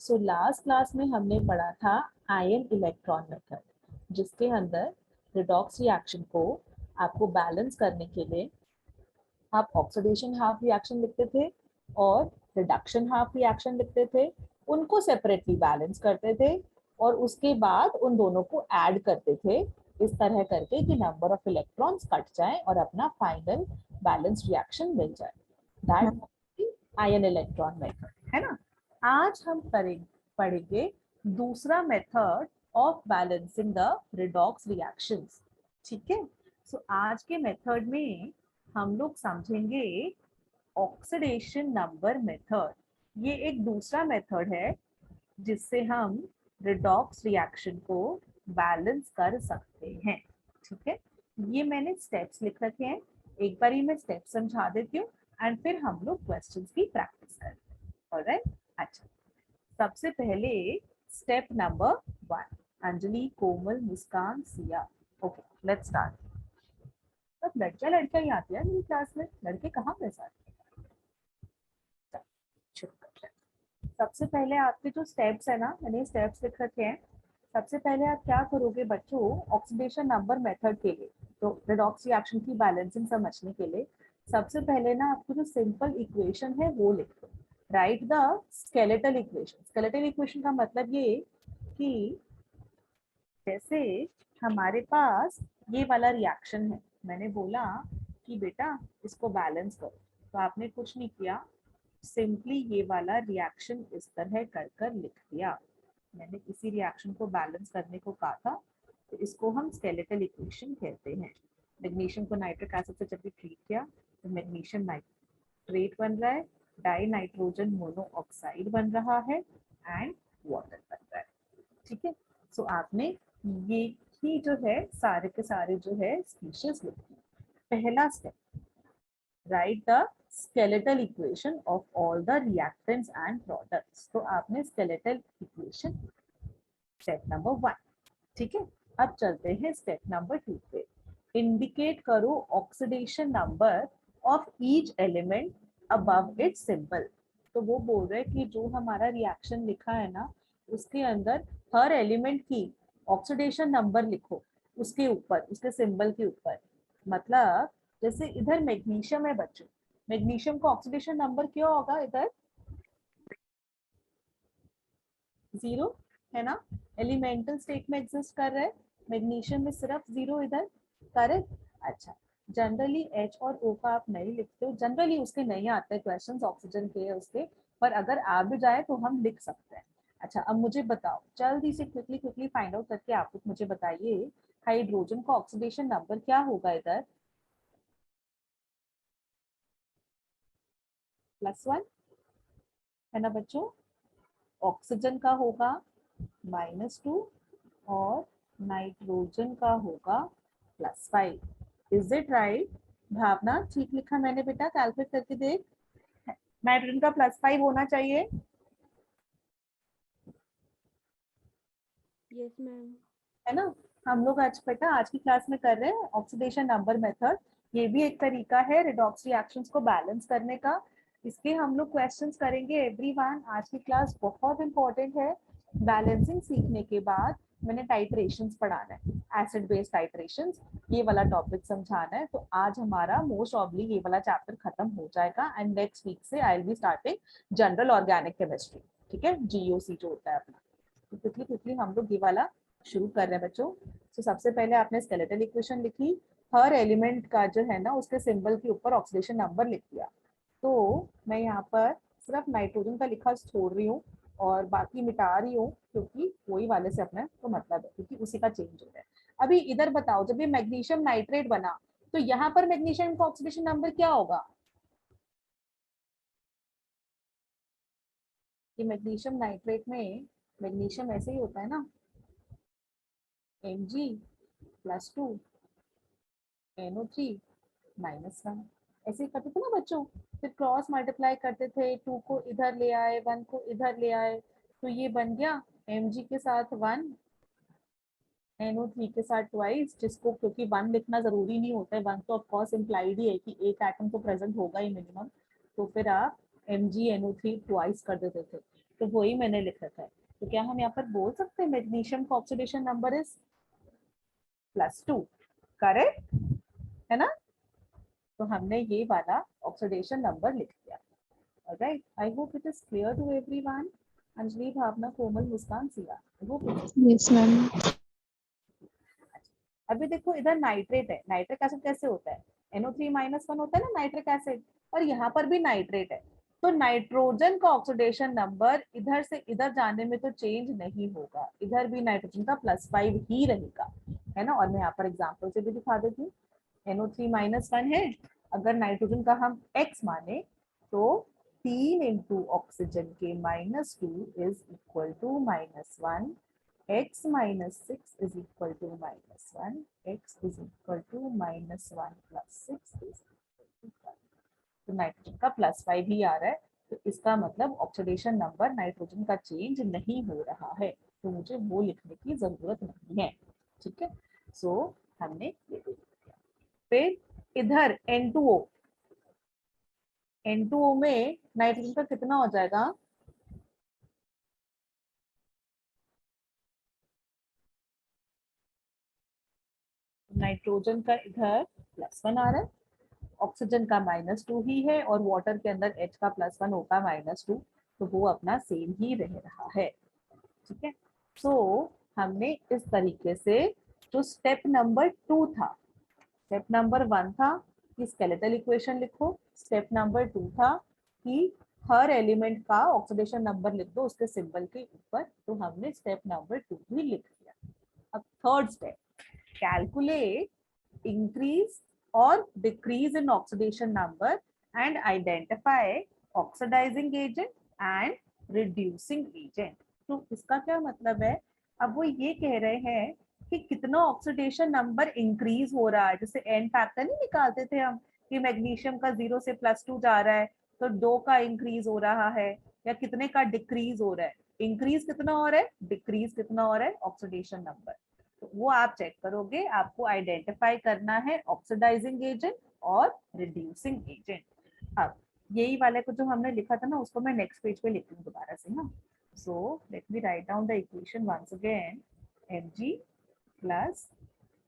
So last class में हमने पढ़ा था आयन इलेक्ट्रॉन मेथड, जिसके अंदर रिडॉक्स रिएक्शन को आपको बैलेंस करने के लिए आप ऑक्सीडेशन हाफ रिएक्शन लिखते थे और रिडक्शन हाफ रिएक्शन लिखते थे, उनको सेपरेटली बैलेंस करते थे और उसके बाद उन दोनों को ऐड करते थे इस तरह करके कि नंबर ऑफ इलेक्ट्रॉन्स कट जाए और अपना फाइनल बैलेंस रिएक्शन मिल जाए। दैट आयन इलेक्ट्रॉन मेथड है ना। आज हम पढ़ेंगे दूसरा method of balancing the redox reactions. ठीक है, सो आज के मेथड में हम लोग समझेंगे ऑक्सीडेशन नंबर मेथड। ये एक दूसरा मेथड है जिससे हम रिडॉक्स रिएक्शन को बैलेंस कर सकते हैं। ठीक है, ये मैंने स्टेप्स लिख रखे हैं, एक बार ही मैं स्टेप समझा देती हूँ एंड फिर हम लोग क्वेश्चंस की प्रैक्टिस करते हैं। ऑलराइट, अच्छा, सबसे पहले step number 1। Anjali, Komal, Muskan, Siya. Okay, let's start. सब लड़कियां लड़कियां ही आती है मेरी क्लास में, लड़के कहाँ पे साथ। सबसे पहले आपके जो स्टेप्स है ना, मैंने स्टेप्स लिख रखे हैं। सबसे पहले आप क्या करोगे बच्चों, ऑक्सीडेशन नंबर मेथड के लिए, तो रिडॉक्स रिएक्शन की बैलेंसिंग समझने के लिए सबसे पहले ना आपको जो सिंपल इक्वेशन है वो लिखो। Right the skeletal equation. Skeletal equation का मतलब ये कि जैसे हमारे पास ये वाला रिएक्शन है, मैंने बोला कि बेटा इसको बैलेंस करो, तो आपने कुछ नहीं किया, सिंपली ये वाला रिएक्शन इस तरह कर कर लिख दिया। मैंने इसी रिएक्शन को बैलेंस करने को कहा था, तो इसको हम स्केलेटल इक्वेशन कहते हैं। मैग्नीशियम को नाइट्रिक एसिड से जब भी ट्रीट किया तो मैग्नीशियम नाइट्रेट बन रहा है, डाई नाइट्रोजन मोनोऑक्साइड बन रहा है एंड वाटर बन रहा है। ठीक है, सो आपने ये ही जो है सारे के सारे जो है स्पीशीज लिखी। पहला step, right the skeletal equation of all the reactants and products। तो आपने skeletal equation स्टेप नंबर 1। ठीक है, अब चलते हैं स्टेप नंबर 2 पे। इंडिकेट करो oxidation number of each element above it's symbol. तो वो बोल रहे हैं कि जो हमारा रिएक्शन लिखा है ना, उसके अंदर हर एलिमेंट की ऑक्सीडेशन नंबर लिखो, उसके ऊपर, उसके सिंबल के ऊपर। मतलब जैसे इधर मैग्नीशियम है बच्चों, मैग्नीशियम का ऑक्सीडेशन नंबर क्या होगा, इधर 0 है ना, एलिमेंटल स्टेट में एग्जिस्ट कर रहा है, मैग्नीशियम में सिर्फ 0 इधर। करेक्ट, अच्छा। जनरली H और O का आप नहीं लिखते हो, जनरली उसके नहीं आते क्वेश्चंस ऑक्सीजन के उसके, पर अगर आ भी जाए तो हम लिख सकते हैं। अच्छा, अब मुझे बताओ जल्दी से क्विकली फाइंड आउट करके आप लोग मुझे बताइए, हाइड्रोजन का ऑक्सीडेशन नंबर क्या होगा इधर, +1 है ना बच्चों। ऑक्सीजन का होगा -2 और नाइट्रोजन का होगा +5। Is it right? भावना ठीक लिखा मैंने बेटा, कैलकुलेट करके देख। नाइट्रोजन का +5 होना चाहिए। Yes ma'am. है ना, हम लोग आज बेटा आज की क्लास में कर रहे हैं ऑक्सीडेशन नंबर मेथड। ये भी एक तरीका है रिडॉक्स रिएक्शंस को बैलेंस करने का। इसके हम लोग क्वेश्चंस करेंगे एवरीवन। आज की क्लास बहुत इंपॉर्टेंट है। बैलेंसिंग सीखने के बाद मैंने टाइट्रेशंस पढ़ाना है, एसिड बेस टाइट्रेशंस, ये वाला टॉपिक समझाना है। तो आज हमारा मोस्ट ऑब्ली ये वाला चैप्टर खत्म हो जाएगा एंड नेक्स्ट वीक से I will be starting general organic chemistry. ठीक है, जीओसी जो होता है अपना। तो क्विकली हम लोग ये वाला शुरू कर रहे हैं बच्चों। तो सबसे पहले आपने स्केलेटल इक्वेशन लिखी, हर एलिमेंट का जो है ना उसके सिंबल के ऊपर ऑक्सीडेशन नंबर लिख दिया। तो मैं यहाँ पर सिर्फ नाइट्रोजन का लिखा छोड़ रही हूँ और बाकी मिटा रही हूँ, क्योंकि वही वाले से अपना तो मतलब है, क्योंकि उसी का चेंज हो रहा है। अभी इधर बताओ, जब ये मैग्नीशियम नाइट्रेट बना तो यहाँ पर मैग्नीशियम का ऑक्सीडेशन नंबर क्या होगा। कि मैग्नीशियम नाइट्रेट में मैग्नीशियम ऐसे ही होता है ना, Mg+2 NO3 -1, ऐसे ही करते थे ना बच्चों। फिर क्रॉस मल्टीप्लाई करते थे, 2 को इधर ले आए, 1 को इधर ले आए, तो ये बन गया Mg के साथ 1, NO3 के साथ ट्वाइस, जिसको क्योंकि 1 लिखना जरूरी नहीं होता है, 1 तो ऑफकोर्स इम्प्लाइड ही है कि एक एटम तो प्रेजेंट होगा ही मिनिमम, तो फिर आप MgNO3 ट्वाइस कर देते थे। तो वही मैंने लिख रखा है। तो क्या हम यहाँ पर बोल सकते हैं मैग्नीशियम का ऑक्सीडेशन नंबर इज +2, करेक्ट है ना? तो हमने ये वाला ऑक्सीडेशन नंबर लिख दिया। Alright, I hope it is clear to everyone. Anjali, Bhavna, Komal, Muskan, Siya, I hope it is. Yes ma'am. अभी देखो इधर नाइट्रेट है, नाइट्रिक एसिड कैसे होता है, NO3-1 होता है ना नाइट्रिक एसिड, और यहाँ पर भी नाइट्रेट है। तो नाइट्रोजन का ऑक्सीडेशन नंबर इधर से इधर जाने में तो चेंज नहीं होगा, इधर भी नाइट्रोजन का +5 ही रहेगा, है ना? और मैं यहाँ पर एग्जाम्पल से भी दिखा देती हूँ। NO3-1 है, अगर नाइट्रोजन का हम X माने तो 3 इंटू ऑक्सीजन के -2 is equal to -1, x minus 6 is equal to -1, x is equal to -1 plus 6 is equal to 1. तो नाइट्रोजन का +5 ही आ रहा है, तो इसका मतलब ऑक्सीडेशन नंबर नाइट्रोजन का चेंज नहीं हो रहा है, तो मुझे वो लिखने की जरूरत नहीं है। ठीक है, सो हमने ये लिख दिया। फिर इधर N2O, N2O में नाइट्रोजन का कितना हो जाएगा? नाइट्रोजन का इधर +1 आ रहा है, ऑक्सीजन का -2 ही है, और वाटर के अंदर H का +1 होगा -2, तो वो अपना सेम ही रह रहा है। ठीक है, सो हमने इस तरीके से जो स्टेप नंबर 2 था, स्टेप नंबर 1 था कि स्केलेटल इक्वेशन लिखो, स्टेप नंबर 2 था कि हर एलिमेंट का ऑक्सीडेशन नंबर लिख दो उसके सिंबल के ऊपर, तो हमने स्टेप नंबर 2 भी लिख दिया। अब third step, calculate increase or decrease in oxidation number and identify oxidizing agent and reducing agent। तो इसका क्या मतलब है? अब वो ये कह रहे हैं कि कितना ऑक्सीडेशन नंबर इंक्रीज हो रहा है, जैसे एन फैक्टर नहीं निकालते थे हम कि मैग्नीशियम का 0 से +2 जा रहा है तो 2 का इंक्रीज हो रहा है, या कितने का डिक्रीज हो रहा है, इंक्रीज कितना हो रहा है, डिक्रीज कितना हो रहा है ऑक्सीडेशन नंबर। तो वो आप चेक करोगे, आपको आइडेंटिफाई करना है ऑक्सीडाइजिंग एजेंट और रिड्यूसिंग एजेंट। अब यही वाले को जो हमने लिखा था ना, उसको मैं नेक्स्ट पेज पे लिखती हूँ दोबारा से ना। So let me write down the equation once again, Mg plus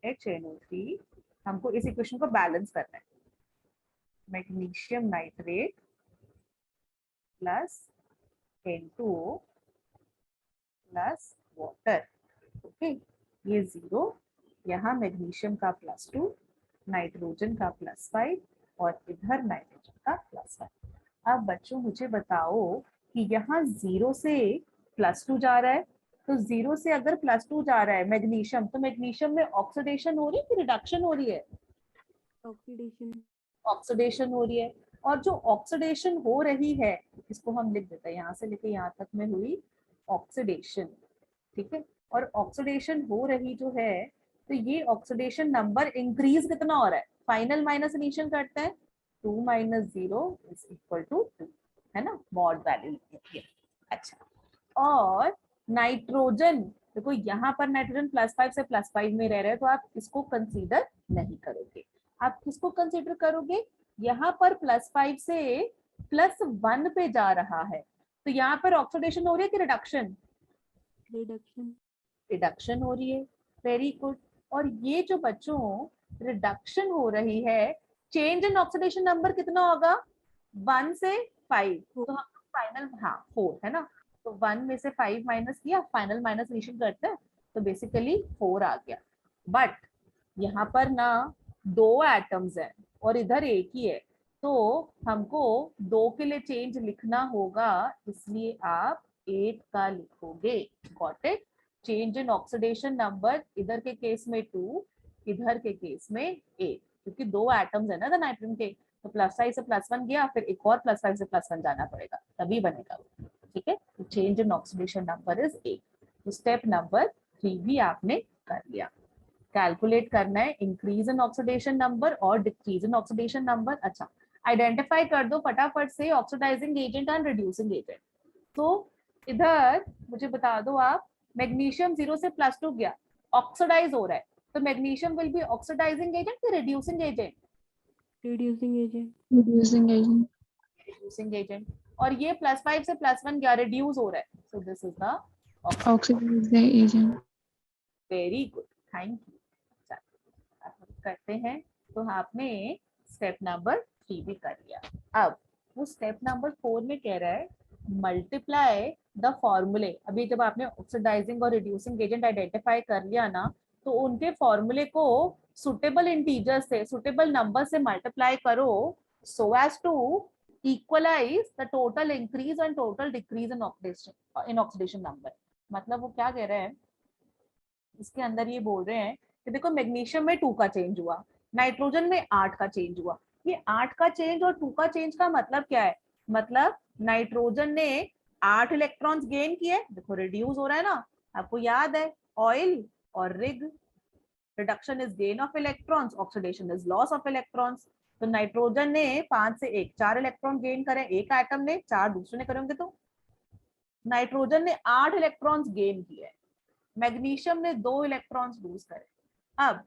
HNO3, हमको इस इक्वेशन को बैलेंस करना है, magnesium nitrate plus N2O plus water. Okay, ये 0, यहाँ मैग्नीशियम का +2, नाइट्रोजन का +5, और इधर नाइट्रोजन का +1। अब बच्चों मुझे बताओ कि यहाँ 0 से +2 जा रहा है, तो 0 से अगर +2 जा रहा है मैग्नीशियम, तो मैग्नीशियम में ऑक्सीडेशन हो रही है कि रिडक्शन हो रही है? ऑक्सीडेशन। ऑक्सीडेशन हो रही है, और जो ऑक्सीडेशन हो रही है, इसको हम लिख देते हैं, यहाँ से लेके यहाँ तक में हुई ऑक्सीडेशन। ठीक है, और ऑक्सीडेशन हो रही जो है, तो ये ऑक्सीडेशन नंबर इंक्रीज कितना हो रहा है, फाइनल माइनस इनिशियल करते हैं, 2 - 0 इज इक्वल टू 2, है ना? मॉड वैल्यू लिखी है। अच्छा, और नाइट्रोजन, देखो यहाँ पर नाइट्रोजन +5 से +5 में रह रहे हैं, तो आप इसको कंसीडर नहीं करोगे। आप किसको कंसीडर करोगे? यहाँ पर +5 से +1 पे जा रहा है, तो यहाँ पर ऑक्सीडेशन हो रही है कि रिडक्शन? रिडक्शन। रिडक्शन हो रही है, वेरी गुड। और ये जो बच्चों रिडक्शन हो रही है, चेंज इन ऑक्सीडेशन नंबर कितना होगा? 1 से 5, तो हम फाइनल, हाँ 4 है ना, तो 1 में से 5 माइनस किया, फाइनल माइनस इनिशियल करते हैं, तो बेसिकली 4 आ गया। बट यहाँ पर ना 2 एटम्स है और इधर एक ही है, तो हमको 2 के लिए चेंज लिखना होगा, इसलिए आप 8 का लिखोगे। Got it? Change in oxidation number इधर के केस में 2, इधर के केस में 8, क्योंकि 2 एटम्स है ना नाइट्रोजन के, तो +5 से +1 गया, फिर एक और +5 से +1 जाना पड़ेगा, तभी बनेगा वो। ठीक है, तो change in oxidation number is 8। तो स्टेप नंबर 3 भी आपने कर लिया। कैलकुलेट करना है इंक्रीज इन ऑक्सीडेशन नंबर और डिक्रीज इन ऑक्सीडेशन नंबर। अच्छा, आइडेंटिफाई कर दो फटाफट से oxidizing agent and reducing agent. तो इधर मुझे बता दो आप, मैग्नीशियम 0 से +2 गया, ऑक्सीडाइज हो रहा है, तो magnesium will be oxidizing agent कि reducing agent? Reducing agent. Reducing agent. Reducing agent. और ये +5 से +1 गया, रिड्यूस हो रहा है, So this is the Oxidizing agent. Very good, thank you. करते हैं, तो आपने स्टेप नंबर 3 भी कर लिया। अब वो स्टेप नंबर 4 में कह रहा है मल्टीप्लाई द फॉर्मूले। अभी जब आपने ऑक्सीडाइजिंग और रिड्यूसिंग एजेंट आइडेंटिफाई कर लिया ना, तो उनके फॉर्मूले को सुटेबल इंटीजर से, सुटेबल नंबर से मल्टीप्लाई करो so as to equalize the total increase and total decrease in oxidation number. मतलब वो क्या कह रहे हैं, इसके अंदर ये बोल रहे हैं कि देखो मैग्नीशियम में 2 का चेंज हुआ, नाइट्रोजन में 8 का चेंज हुआ। ये 8 का चेंज और 2 का चेंज का मतलब क्या है? मतलब नाइट्रोजन ने 8 इलेक्ट्रॉन्स गेन किए, देखो रिड्यूस हो रहा है ना, आपको याद है ऑयल और rig, reduction is gain of electrons, oxidation is loss of electrons. तो नाइट्रोजन ने 5 से 1 4 इलेक्ट्रॉन गेन करे, एक एटम ने, 4 दूसरे ने करेंगे, तो नाइट्रोजन ने 8 इलेक्ट्रॉन्स गेन किए, मैग्नीशियम ने 2 इलेक्ट्रॉन्स लूज करे। अब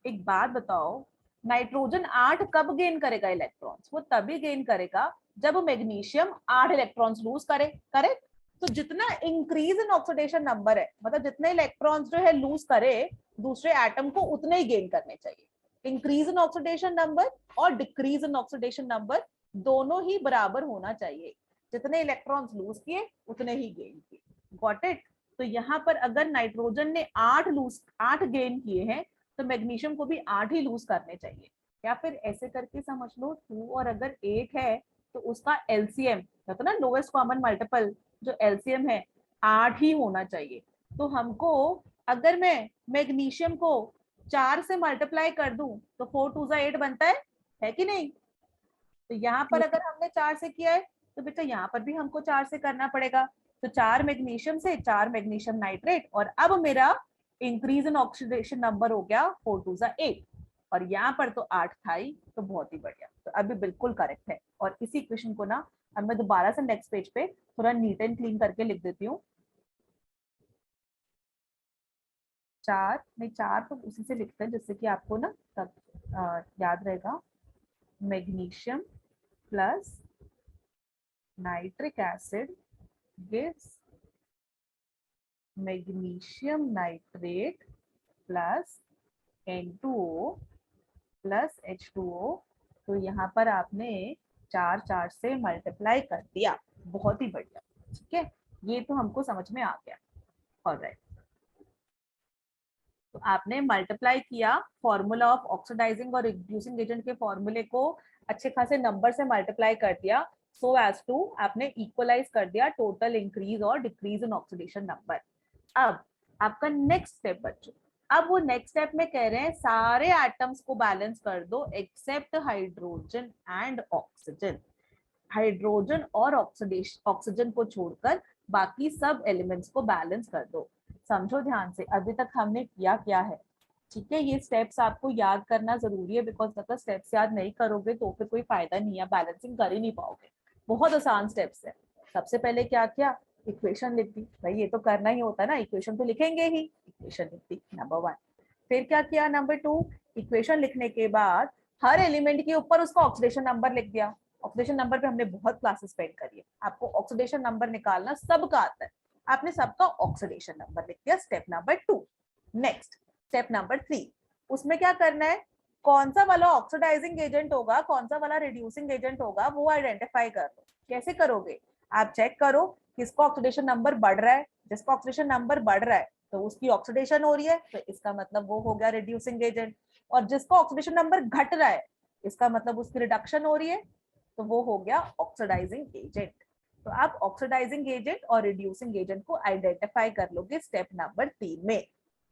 एक बात बताओ, नाइट्रोजन 8 कब गेन करेगा इलेक्ट्रॉन्स? वो तभी गेन करेगा जब मैग्नीशियम 8 इलेक्ट्रॉन्स लूज करे, करेक्ट? तो जितना इंक्रीज इन ऑक्सीडेशन नंबर है, मतलब जितने इलेक्ट्रॉन्स जो है लूज करे दूसरे एटम को, उतने ही गेन करने चाहिए। इंक्रीज इन ऑक्सीडेशन नंबर और डिक्रीज इन ऑक्सीडेशन नंबर दोनों ही बराबर होना चाहिए, जितने इलेक्ट्रॉन्स लूज किए उतने ही गेन किए। Got it? तो यहाँ पर अगर नाइट्रोजन ने 8 गेन किए हैं, तो मैग्नीशियम को भी 8 ही लूज करने चाहिए। या फिर ऐसे करके समझ लो 2 और अगर 8 है तो उसका एलसीएम, कहते ना लोएस्ट कॉमन मल्टीपल, जो एलसीएम है 8 ही होना चाहिए। तो हमको अगर मैं मैग्नीशियम को 4 से मल्टीप्लाई कर दूं तो 4 2 8 बनता है कि नहीं? तो यहाँ पर अगर हमने 4 से किया है तो बेटा यहाँ पर भी हमको 4 से करना पड़ेगा। तो 4 मैग्नीशियम से 4 मैग्नीशियम नाइट्रेट, और अब मेरा इंक्रीज इन ऑक्सीडेशन नंबर हो गया 4 2 8, और यहाँ पर तो 8 था ही, तो बहुत ही बढ़िया। तो अभी बिल्कुल करेक्ट है। और इसी क्वेश्चन को ना अब मैं दोबारा से नेक्स्ट पेज पे थोड़ा नीट एंड क्लीन करके लिख देती हूँ। 4 नहीं, 4 तो उसी से लिखते हैं जिससे कि आपको ना तब याद रहेगा। Magnesium plus nitric acid gives magnesium nitrate plus N2O plus H2O। तो यहाँ पर आपने 4 4 से मल्टीप्लाई कर दिया, बहुत ही बढ़िया। ठीक है, ये तो हमको समझ में आ गया। ऑलराइट, तो आपने मल्टीप्लाई किया, फॉर्मूला ऑफ ऑक्सीडाइजिंग और रिड्यूसिंग एजेंट के फॉर्मूले को अच्छे खासे नंबर से मल्टीप्लाई कर दिया, सो एज टू आपने इक्वलाइज कर दिया टोटल इंक्रीज और डिक्रीज इन ऑक्सीडेशन नंबर। अब आपका नेक्स्ट स्टेप बच्चों, अब वो नेक्स्ट स्टेप में कह रहे हैं सारे एटम्स को बैलेंस कर दो except hydrogen and oxygen. Hydrogen और ऑक्सीजन को छोड़कर बाकी सब एलिमेंट्स को बैलेंस कर दो। समझो ध्यान से, अभी तक हमने किया क्या है। ठीक है, ये स्टेप्स आपको याद करना जरूरी है, बिकॉज अगर स्टेप्स याद नहीं करोगे तो फिर कोई फायदा नहीं है, बैलेंसिंग कर ही नहीं पाओगे। बहुत आसान स्टेप्स है। सबसे पहले क्या किया, इक्वेशन लिख दी, भाई ये तो करना ही होता है ना, इक्वेशन तो लिखेंगे ही, इक्वेशन लिख दी नंबर 1। फिर क्या किया नंबर 2, इक्वेशन लिखने के बाद हर एलिमेंट के ऊपर उसका ऑक्सीडेशन नंबर लिख दिया। ऑक्सीडेशन नंबर पे हमने बहुत क्लासेस स्पेंड करी है, आपको ऑक्सीडेशन नंबर निकालना सबका आता है, आपने सबका ऑक्सीडेशन नंबर लिख दिया, step number 2। Next step number 3, उसमें क्या करना है, कौन सा वाला ऑक्सीडाइजिंग एजेंट होगा, कौन सा वाला रिड्यूसिंग एजेंट होगा, वो आइडेंटिफाई कर लो। कैसे करोगे, आप चेक करो किसका ऑक्सीडेशन नंबर बढ़ रहा है, जिसका ऑक्सीडेशन नंबर बढ़ रहा है तो उसकी ऑक्सीडेशन हो रही है, तो इसका मतलब वो हो गया रिड्यूसिंग एजेंट। और जिसका ऑक्सीडेशन नंबर घट रहा है, इसका मतलब उसकी रिडक्शन हो रही है, तो वो हो गया ऑक्सीडाइजिंग एजेंट। तो आप ऑक्सीडाइजिंग एजेंट और रिड्यूसिंग एजेंट को आइडेंटिफाई कर लोगे स्टेप नंबर 3 में।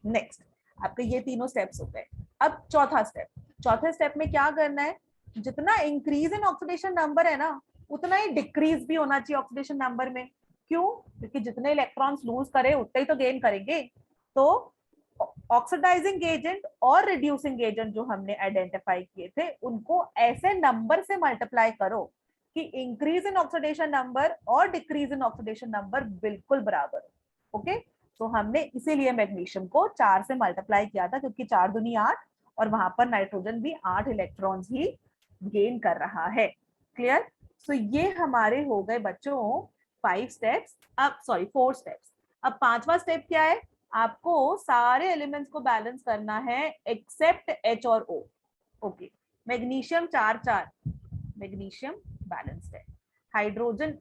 नेक्स्ट आपके ये तीनों स्टेप्स हो गए। अब चौथा स्टेप, चौथे स्टेप में क्या करना है, जितना इंक्रीज इन ऑक्सीडेशन नंबर है ना, उतना ही डिक्रीज भी होना चाहिए ऑक्सीडेशन नंबर में। क्यों? क्योंकि जितने इलेक्ट्रॉन्स लूज करे उतने ही तो गेन करेंगे। तो ऑक्सीडाइजिंग एजेंट और रिड्यूसिंग एजेंट जो हमने आइडेंटिफाई किए थे, उनको ऐसे नंबर से मल्टीप्लाई करो कि इंक्रीज इन ऑक्सीडेशन नंबर और डिक्रीज इन ऑक्सीडेशन नंबर बिल्कुल बराबर हो। ओके, तो हमने इसीलिए मैग्नीशियम को 4 से मल्टीप्लाई किया था, क्योंकि 4 दूनी 8 और वहां पर नाइट्रोजन भी 8 इलेक्ट्रॉन्स ही गेन कर रहा है। क्लियर? तो ये हमारे हो गए बच्चों 5 स्टेप्स, अब सॉरी 4 स्टेप्स। अब पांचवा स्टेप क्या है, आपको सारे एलिमेंट्स को बैलेंस करना है एक्सेप्ट H और O। Okay, magnesium 4 magnesium balanced है। हाइड्रोजन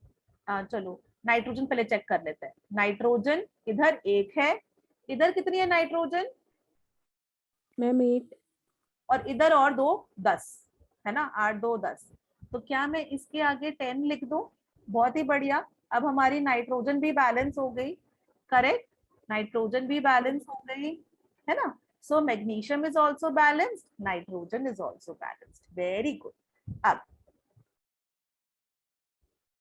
चलो नाइट्रोजन पहले चेक कर लेते हैं। नाइट्रोजन इधर 1 है, इधर कितनी है नाइट्रोजन मैम 8। और इधर और 2 10 है ना, 8 2 10। तो क्या मैं इसके आगे 10 लिख दूं? बहुत ही बढ़िया, अब हमारी नाइट्रोजन भी बैलेंस हो गई। करेक्ट, नाइट्रोजन भी बैलेंस हो गई है ना। So magnesium is also balanced, nitrogen is also balanced. Very good. अब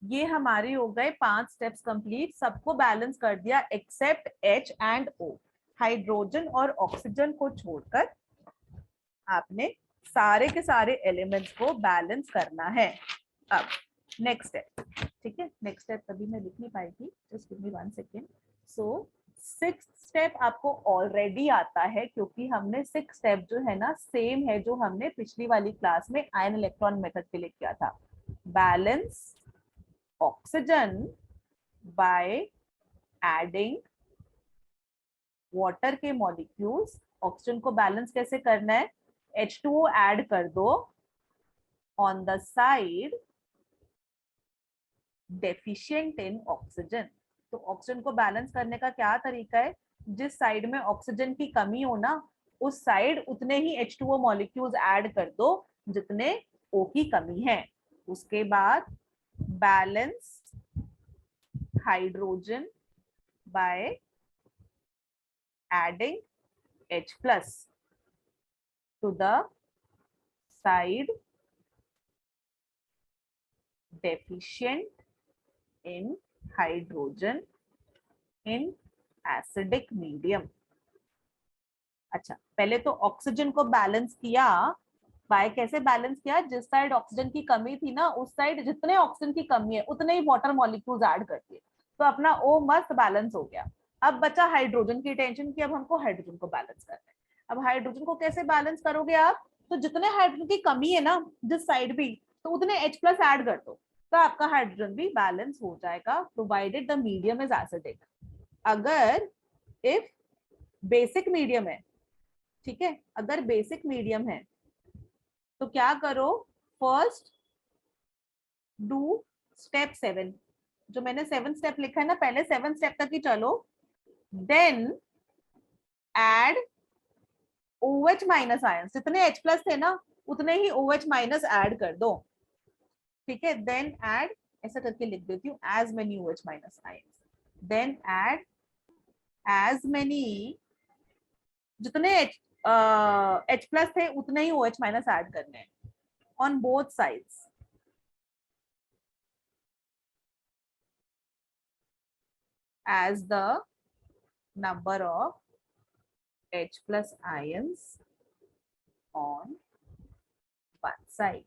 ये हमारे हो गए 5 स्टेप्स कंप्लीट, सबको बैलेंस कर दिया except H and O। Hydrogen और ऑक्सीजन को छोड़कर आपने सारे के सारे एलिमेंट्स को बैलेंस करना है। अब नेक्स्ट स्टेप, ठीक है, नेक्स्ट स्टेप कभी मैं लिख नहीं पाई थी, जस्ट गिव मी 1 सेकेंड। सो 6th स्टेप आपको ऑलरेडी आता है, क्योंकि हमने 6 स्टेप जो है ना सेम है जो हमने पिछली वाली क्लास में आयन इलेक्ट्रॉन मेथड के लिए किया था। Balance oxygen by adding water के मॉलिक्यूल्स। ऑक्सीजन को बैलेंस कैसे करना है, H2O ऐड कर दो on the side deficient in oxygen. तो ऑक्सीजन को बैलेंस करने का क्या तरीका है, जिस साइड में ऑक्सीजन की कमी हो ना उस साइड उतने ही H2O मॉलिक्यूल्स ऐड कर दो जितने O की कमी है। उसके बाद balance hydrogen by adding H plus to the side deficient in hydrogen in acidic medium। अच्छा, पहले तो ऑक्सीजन को बैलेंस किया, बाय कैसे बैलेंस किया, जिस साइड ऑक्सीजन की कमी थी ना उस साइड जितने ऑक्सीजन की कमी है उतने ही वाटर मॉलिक्यूल्स ऐड कर दिए, तो अपना O मस्त बैलेंस हो गया। अब बचा हाइड्रोजन की टेंशन की, अब हमको हाइड्रोजन को बैलेंस करना है। अब हाइड्रोजन को कैसे बैलेंस करोगे आप, तो जितने हाइड्रोजन की कमी है ना जिस साइड भी, तो उतने H प्लस ऐड कर दो, तो आपका हाइड्रोजन भी बैलेंस हो जाएगा, provided the medium is acidic. अगर इफ बेसिक मीडियम है, ठीक है, अगर बेसिक मीडियम है तो क्या करो, फर्स्ट डू स्टेप 7, जो मैंने 7 स्टेप लिखा है ना, पहले 7 स्टेप तक ही चलो, then add OH minus ions, जितने H प्लस थे ना उतने ही OH माइनस ऐड कर दो, ठीक है। देन एड, ऐसा करके लिख देती हूँ, as many OH minus ions, then add as many, जितने H प्लस थे उतने ही OH माइनस ऐड करने हैं on both sides. As the number of H plus ions on one side।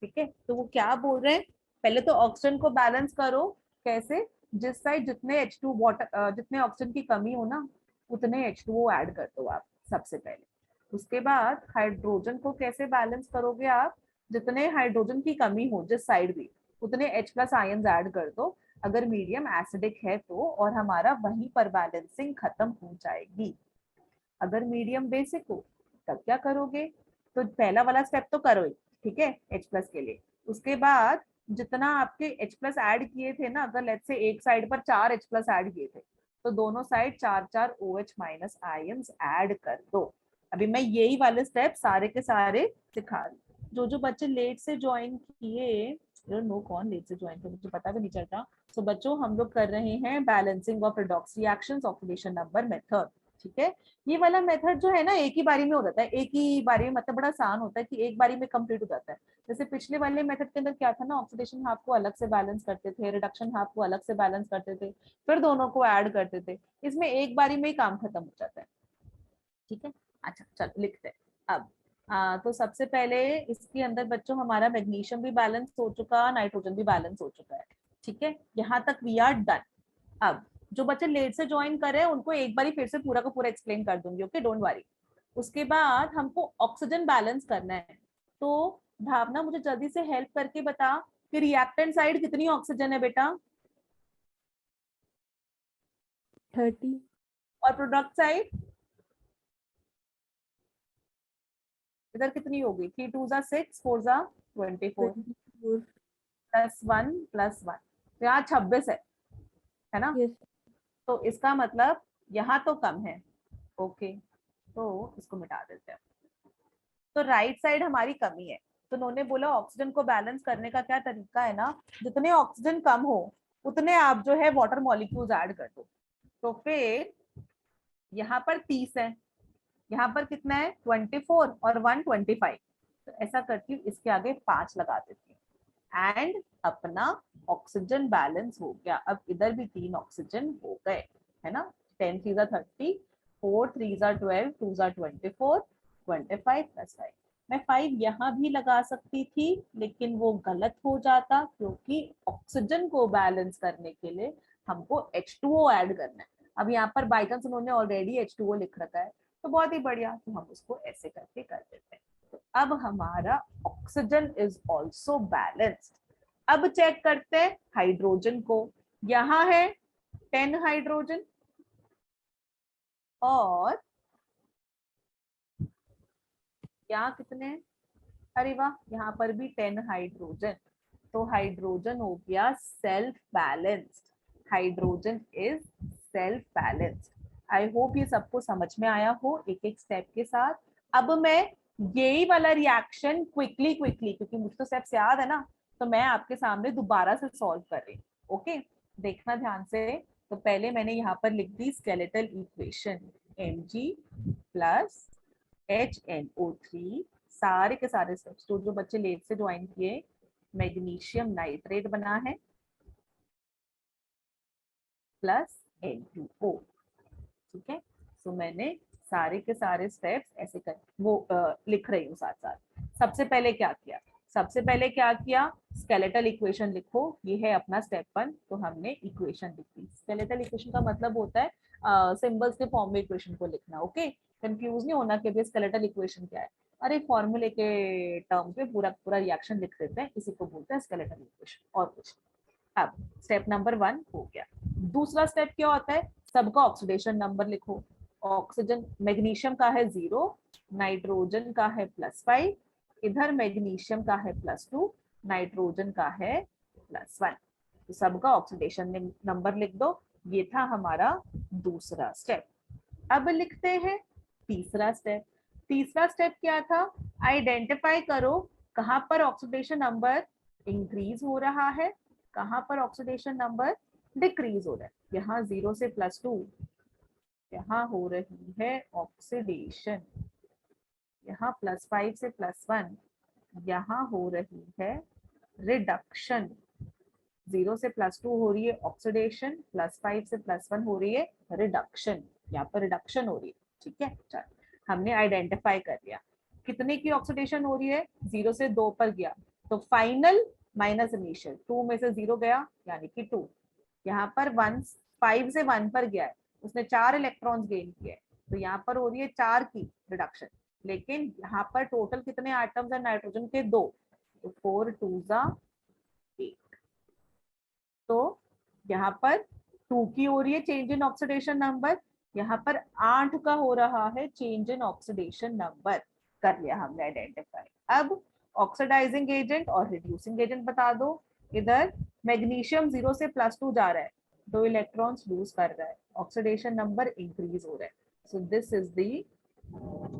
ठीक है, तो वो क्या बोल रहे हैं, पहले तो ऑक्सीजन को बैलेंस करो, कैसे, जिस साइड जितने H2 वाटर जितने ऑक्सीजन की कमी हो ना उतने H2O ऐड कर दो आप सबसे पहले। उसके बाद हाइड्रोजन को कैसे बैलेंस करोगे आप, जितने हाइड्रोजन की कमी हो जिस साइड भी उतने H प्लस आयंस ऐड कर दो, अगर मीडियम एसिडिक है तो, और हमारा वहीं पर बैलेंसिंग खत्म हो जाएगी। अगर मीडियम बेसिक हो तब क्या करोगे, तो पहला वाला स्टेप तो करो ही, ठीक है, H प्लस के लिए। उसके बाद जितना आपके H प्लस ऐड किए थे ना, अगर लेट्स से एक साइड पर 4 H प्लस ऐड किए थे तो दोनों side 4 OH minus ions add कर दो। अभी मैं यही वाले स्टेप सारे के सारे सिखा रही हूँ। जो बच्चे लेट से ज्वाइन किए, नो कौन लेट से ज्वाइन किया मुझे पता भी नहीं चलता। तो बच्चों हम लोग कर रहे हैं balancing of redox reactions oxidation number method, ठीक है। ये वाला मेथड जो है ना एक ही बारी में हो जाता है, एक ही बारी में, मतलब बड़ा आसान होता है कि एक बारी में कंप्लीट हो जाता है। जैसे पिछले वाले मेथड के अंदर क्या था ना, ऑक्सीडेशन हाफ को अलग से बैलेंस करते थे, रिडक्शन हाफ को अलग से बैलेंस करते थे, फिर दोनों को ऐड करते थे। इसमें एक बारी में ही काम खत्म हो जाता है, ठीक है। अच्छा चलो लिखते हैं अब। तो सबसे पहले इसके अंदर बच्चों हमारा मैग्नीशियम भी बैलेंस हो चुका, नाइट्रोजन भी बैलेंस हो चुका है, ठीक है, यहाँ तक वी आर डन। अब जो बच्चे लेट से ज्वाइन कर रहे हैं उनको एक बार फिर से पूरा का पूरा एक्सप्लेन कर दूंगी, ओके, डोंट वरी। उसके बाद हमको ऑक्सीजन बैलेंस करना है, तो भावना मुझे जल्दी से हेल्प करके बता, कि रिएक्टेंट साइड कितनी ऑक्सीजन है बेटा 30 और प्रोडक्ट साइड इधर कितनी होगी 3 2 जा 6 4 जा 24 24 +1 +1 तो यहाँ 26 है ना। yes तो इसका मतलब यहाँ तो कम है। ओके तो इसको मिटा देते हैं। तो राइट साइड हमारी कमी है। तो उन्होंने बोला ऑक्सीजन को बैलेंस करने का क्या तरीका है ना, जितने ऑक्सीजन कम हो उतने आप जो है वाटर मॉलिक्यूल्स ऐड कर दो। तो फिर यहाँ पर 30 है, यहाँ पर कितना है 24 और 1 25। तो ऐसा करती हूँ इसके आगे 5 लगा देती हूँ एंड अपना ऑक्सीजन बैलेंस हो गया। अब इधर भी 3 ऑक्सीजन हो गए है ना। 10 3 30 4 3 12 2 24 25 + 5। मैं 5 यहाँ भी लगा सकती थी लेकिन वो गलत हो जाता क्योंकि ऑक्सीजन को बैलेंस करने के लिए हमको H2O ऐड करना है। अब यहाँ पर बाई चांस उन्होंने ऑलरेडी H2O लिख रखा है तो बहुत ही बढ़िया, तो हम उसको ऐसे करके कर देते हैं। तो अब हमारा ऑक्सीजन इज ऑल्सो बैलेंस्ड। अब चेक करते हैं हाइड्रोजन को। यहाँ है 10 हाइड्रोजन और यहाँ कितने हैं, अरे वाह यहाँ पर भी 10 हाइड्रोजन। तो हाइड्रोजन हो गया self balanced. Hydrogen is self balanced. I hope ये सबको समझ में आया हो एक एक स्टेप के साथ। अब मैं यही वाला रिएक्शन क्विकली क्योंकि मुझे तो स्टेप्स याद है ना, तो मैं आपके सामने दोबारा से सॉल्व कर रही हूँ। ओके देखना ध्यान से। तो पहले मैंने यहाँ पर लिख दी स्केलेटल इक्वेशन Mg + HNO3 सारे के सारे स्टेप्स तो जो बच्चे लेट से ज्वाइन किए। मैग्नीशियम नाइट्रेट बना है प्लस N2O। ठीक है तो मैंने सारे के सारे स्टेप्स ऐसे कर वो लिख रही हूँ साथ साथ। सबसे पहले क्या किया स्केलेटल इक्वेशन लिखो। ये है अपना स्टेप 1। तो हमने इक्वेशन लिखी। स्केलेटल इक्वेशन का मतलब होता है सिंबल्स के फॉर्म में इक्वेशन को लिखना। ओके कंफ्यूज नहीं होना कि स्केलेटल इक्वेशन क्या है। अरे फॉर्मूले के टर्म पे पूरा पूरा रिएक्शन लिख देते हैं, इसी को बोलते हैं स्केलेटल इक्वेशन और कुछ। अब स्टेप नंबर 1 हो गया। दूसरा स्टेप क्या होता है, सबका ऑक्सीडेशन नंबर लिखो। ऑक्सीजन मैग्नीशियम का है 0, नाइट्रोजन का है +5, इधर मैग्नीशियम का है +2, नाइट्रोजन का है +1। तो सबका ऑक्सीडेशन नंबर लिख दो। ये था हमारा दूसरा स्टेप। अब लिखते हैं तीसरा स्टेप। तीसरा स्टेप क्या था, आइडेंटिफाई करो कहां पर ऑक्सीडेशन नंबर इंक्रीज हो रहा है, कहां पर ऑक्सीडेशन नंबर डिक्रीज हो रहा है। यहाँ 0 से +2 यहाँ हो रही है ऑक्सीडेशन, यहाँ +5 से +1 यहाँ हो रही है रिडक्शन। 0 से +2 हो रही है ऑक्सीडेशन, +5 से +1 हो रही है रिडक्शन। यहाँ पर रिडक्शन हो रही है। ठीक है चल हमने आइडेंटिफाई कर लिया कितने की ऑक्सीडेशन हो रही है। 0 से 2 पर गया तो फाइनल माइनस इनिशियल, 2 में से 0 गया यानी कि 2। यहाँ पर 1 5 से 1 पर गया है, उसने 4 इलेक्ट्रॉन्स गेन किए, तो यहाँ पर हो रही है 4 की रिडक्शन। लेकिन यहाँ पर टोटल कितने एटम्स है नाइट्रोजन के 2, तो 4 2 जा 8। तो यहाँ पर 2 की हो रही है चेंज इन ऑक्सीडेशन नंबर, यहाँ पर 8 का हो रहा है चेंज इन ऑक्सीडेशन नंबर। कर लिया हमने आइडेंटिफाई। अब ऑक्सीडाइजिंग एजेंट और रिड्यूसिंग एजेंट बता दो। इधर मैग्नीशियम 0 से +2 जा रहा है, 2 इलेक्ट्रॉन्स लूज कर रहा है, ऑक्सीडेशन नंबर इंक्रीज हो रहा है। So this is the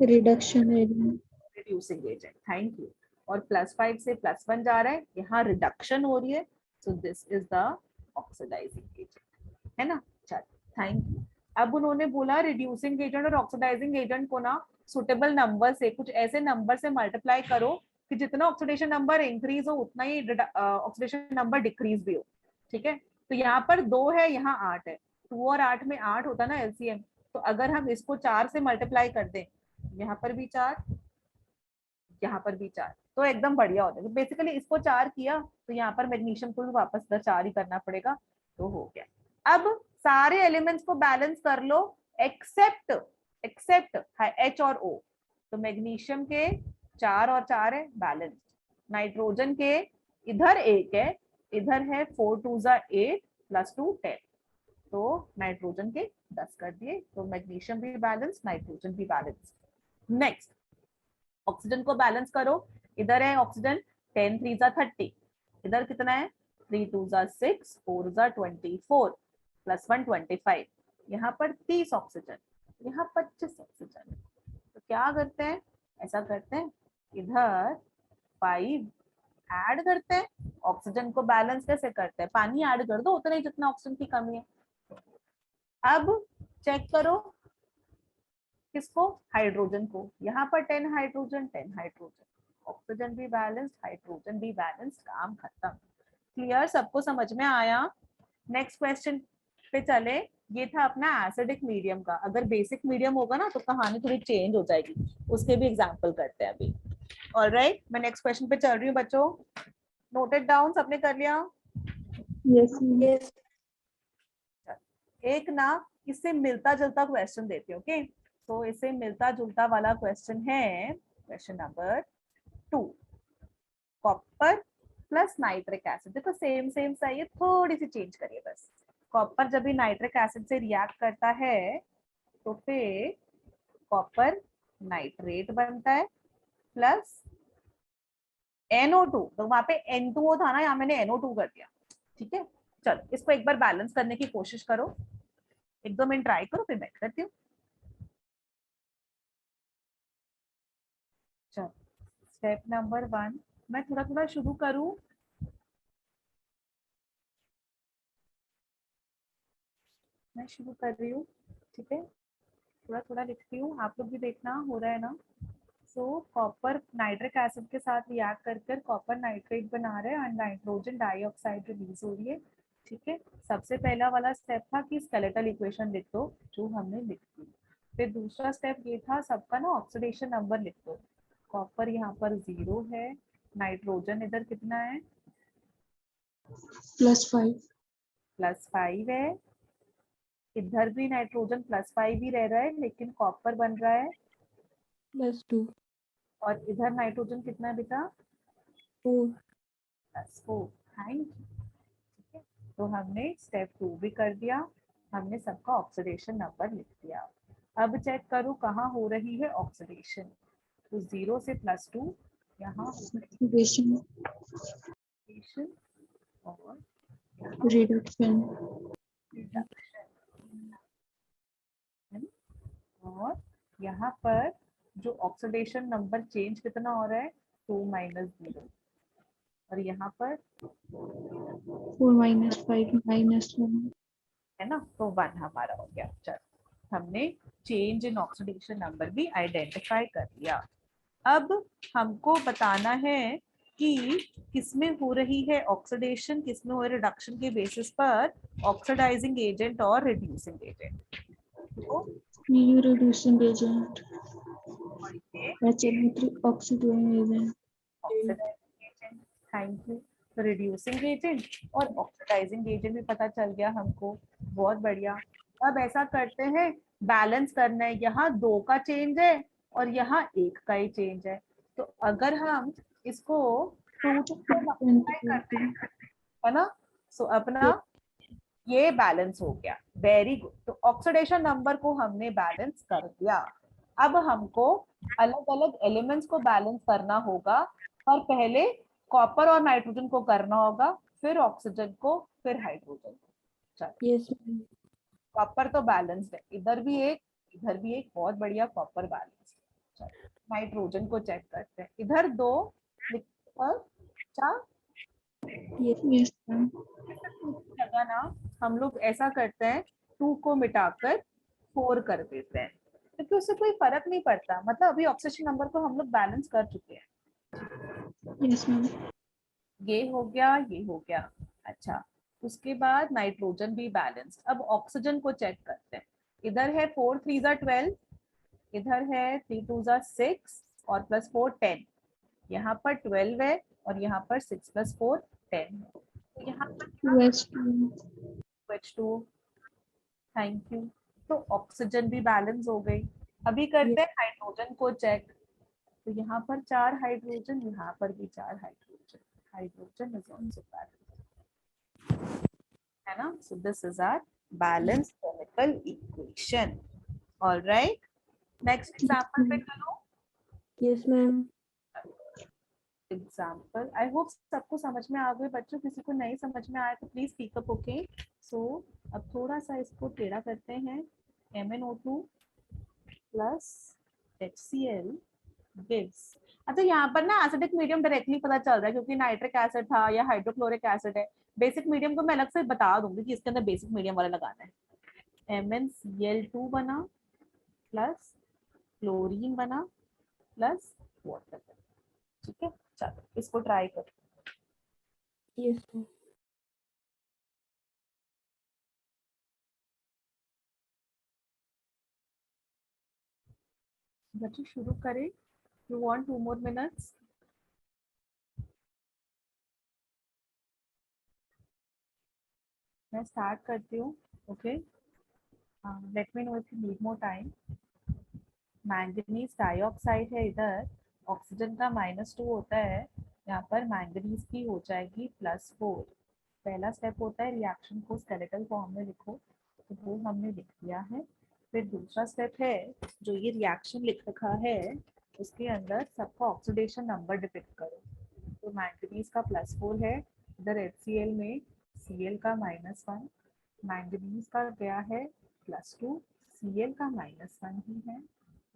reduction agent, reducing agent. Thank you. और +5 से +1 जा रहा है, यहाँ रिडक्शन हो रही है, so this is the oxidizing agent है ना। चल थैंक यू। अब उन्होंने बोला रिड्यूसिंग एजेंट और ऑक्सीडाइजिंग एजेंट को ना सुटेबल नंबर से, कुछ ऐसे नंबर से मल्टीप्लाई करो कि जितना ऑक्सीडेशन नंबर इंक्रीज हो उतना ही ऑक्सीडेशन नंबर डिक्रीज भी हो। ठीक है तो यहाँ पर 2 है, यहाँ 8 है, 2 और 8 में 8 होता ना एलसीएम। तो अगर हम इसको 4 से मल्टीप्लाई कर दें, यहाँ पर भी 4 यहाँ पर भी 4, तो एकदम बढ़िया होता है। तो बेसिकली इसको 4 किया तो यहाँ पर मैग्नीशियम को भी वापस 4 ही करना पड़ेगा, तो हो गया। अब सारे एलिमेंट्स को बैलेंस कर लो एक्सेप्ट H और O। तो मैग्नीशियम के 4 और 4 है बैलेंस्ड, नाइट्रोजन के इधर 1 है, इधर है 4 2 8 प्लस 2 10, तो नाइट्रोजन के 10 कर दिए, तो मैग्नीशियम भी बैलेंस, नाइट्रोजन भी बैलेंस। नेक्स्ट ऑक्सीजन को बैलेंस करो, इधर है ऑक्सीजन 10 3 30, इधर कितना है 3 2 6 4 24 प्लस 1 25, यहाँ पर 30 ऑक्सीजन, यहाँ 25 ऑक्सीजन। तो क्या करते हैं, ऐसा करते हैं इधर 5 ऐड करते हैं, ऑक्सीजन को बैलेंस कैसे करते हैं, पानी ऐड कर दो उतना ही जितना ऑक्सीजन की कमी है। अब चेक करो किसको, हाइड्रोजन को, यहाँ पर 10 हाइड्रोजन 10 हाइड्रोजन, ऑक्सीजन भी बैलेंस्ड, हाइड्रोजन भी बैलेंस्ड, काम खत्म। क्लियर, सबको समझ में आया? नेक्स्ट क्वेश्चन पे चले। ये था अपना एसिडिक मीडियम का, अगर बेसिक मीडियम होगा ना तो कहानी थोड़ी चेंज हो जाएगी, उसके भी एग्जांपल करते हैं अभी। ऑलराइट, मैं नेक्स्ट क्वेश्चन पे चल रही हूँ बच्चों, नोटेड डाउन सबने कर लिया? Yes, ma'am. Yes. एक ना इससे मिलता जुलता क्वेश्चन देती हूँ, ओके? तो इससे मिलता जुलता वाला क्वेश्चन है question number 2, copper plus nitric acid. देखो सेम सेम सा है, थोड़ी सी चेंज करिए बस। कॉपर जब भी नाइट्रिक एसिड से रिएक्ट करता है तो फिर कॉपर नाइट्रेट बनता है प्लस NO2, तो वहां पे N2O था ना, यहाँ मैंने NO2 कर दिया, ठीक है? चलो इसको एक बार बैलेंस करने की कोशिश करो, 1-2 मिनट ट्राई करो, फिर मैं करती हूँ। चलो स्टेप नंबर 1, मैं थोड़ा थोड़ा शुरू करूँ, मैं शुरू कर रही हूँ, ठीक है? थोड़ा थोड़ा लिखती हूँ, आप लोग भी देखना हो रहा है ना। सो कॉपर नाइट्रिक एसिड के साथ रिएक्ट कर कर कॉपर नाइट्रेट बना रहे हैं और नाइट्रोजन डाइऑक्साइड रिलीज हो रही है, ठीक है? सबसे पहला वाला स्टेप था कि स्केलेटल इक्वेशन लिख दो, जो हमने लिख दी। फिर दूसरा स्टेप ये था सबका ना ऑक्सीडेशन नंबर लिख दो। कॉपर यहाँ पर 0 है, नाइट्रोजन इधर कितना है +5. +5 है, इधर भी नाइट्रोजन +5 ही रह रहा है, लेकिन कॉपर बन रहा है, +2. और इधर नाइट्रोजन कितना है बेटा 4. +4। थैंक यू, ठीक है? तो हमने स्टेप 2 भी कर दिया, हमने सबका ऑक्सीडेशन नंबर लिख दिया। अब चेक करो कहाँ हो रही है ऑक्सीडेशन, तो 0 से +2 यहाँ हो रही Oxidation, है ऑक्सीडेशन और reduction. रिडक्शन, और यहाँ पर जो ऑक्सीडेशन नंबर चेंज कितना हो रहा है 2 - 0, और यहाँ पर 4 - 5 -1. है ना, तो 1 हमारा हो गया। चलो हमने चेंज इन ऑक्सीडेशन नंबर भी आइडेंटिफाई कर लिया। अब हमको बताना है कि किसमें हो रही है ऑक्सीडेशन, किसमें हो रही है रिडक्शन के बेसिस पर ऑक्सीडाइजिंग एजेंट और रिड्यूसिंग एजेंट। तो EU reducing agent, और ये HNO3 oxidizing agent. Oxidizing agent, thank you. तो रिड्यूसिंग एजेंट और ऑक्सीडाइजिंग एजेंट भी पता चल गया हमको, बहुत बढ़िया। अब ऐसा करते हैं, बैलेंस करना है, यहाँ 2 का चेंज है और यहाँ 1 का ही चेंज है, तो अगर हम इसको 2 से मल्टीप्लाई करते हैं, है ना, सो अपना ये बैलेंस हो गया, वेरी गुड। तो ऑक्सीडेशन नंबर को हमने बैलेंस कर दिया। अब हमको अलग अलग एलिमेंट्स को बैलेंस करना होगा, पर पहले कॉपर और नाइट्रोजन को करना होगा, फिर ऑक्सीजन को, फिर हाइड्रोजन को। चलो Yes, ma'am. कॉपर तो बैलेंस्ड है, इधर भी एक इधर भी एक, बहुत बढ़िया, कॉपर बैलेंस। चलो नाइट्रोजन को चेक करते हैं, इधर 2 और 4, Yes. Yes, ma'am. जगह ना हम लोग ऐसा करते हैं 2 को मिटाकर 4 कर देते हैं, क्योंकि उससे कोई फर्क नहीं पड़ता, मतलब अभी ऑक्सीजन नंबर को हम लोग बैलेंस कर चुके हैं। Yes, ma'am. ये हो गया, ये हो गया। अच्छा, उसके बाद नाइट्रोजन भी बैलेंस्ड। अब ऑक्सीजन को चेक करते हैं, इधर है 4 3 12, इधर है 3 2 6 और +4 10, यहाँ पर 12 है और यहाँ पर 6 + 4 10 है, तो यहाँ पर H2. H2, thank you. तो ऑक्सीजन भी बैलेंस हो गई। अभी करते Yes. हैं हाइड्रोजन को चेक, तो यहाँ पर 4 हाइड्रोजन, यहाँ पर भी 4 hydrogen, hydrogen is also balanced, है ना? So this is our balanced chemical equation. All right. Next example पे चलो. Yes, ma'am. Example I hope सबको समझ में आ गए बच्चों. किसी को नहीं समझ में आया तो प्लीज स्पीक अप. ओके. सो अब थोड़ा सा इसको टेढ़ा करते हैं. MnO2 plus HCl gives. अच्छा यहाँ पर ना एसिडिक मीडियम डायरेक्टली पता चल रहा है क्योंकि नाइट्रिक एसिड था या हाइड्रोक्लोरिक एसिड है. बेसिक मीडियम को मैं अलग से बता दूंगी कि इसके अंदर बेसिक मीडियम वाला लगाना है. MnCl2 बना प्लस क्लोरीन बना प्लस वाटर. ठीक है. चलो इसको ट्राई करो. Yes, ma'am. बच्चों शुरू करें. You want 2 more minutes? मैं स्टार्ट करती हूँ. Okay. Let me know if you need more time. Manganese dioxide है इधर. ऑक्सीजन का -2 होता है. यहाँ पर मैंगनीज की हो जाएगी +4. पहला स्टेप होता है रिएक्शन को स्केलेटल फॉर्म में लिखो. तो वो हमने लिख दिया है. फिर दूसरा स्टेप है जो ये रिएक्शन लिख रखा है उसके अंदर सबका ऑक्सीडेशन नंबर डिपिक्ट करो. तो मैंगनीज का +4 है. इधर HCl में Cl का -1. मैंगनीज का गया है +2. Cl का -1 ही है.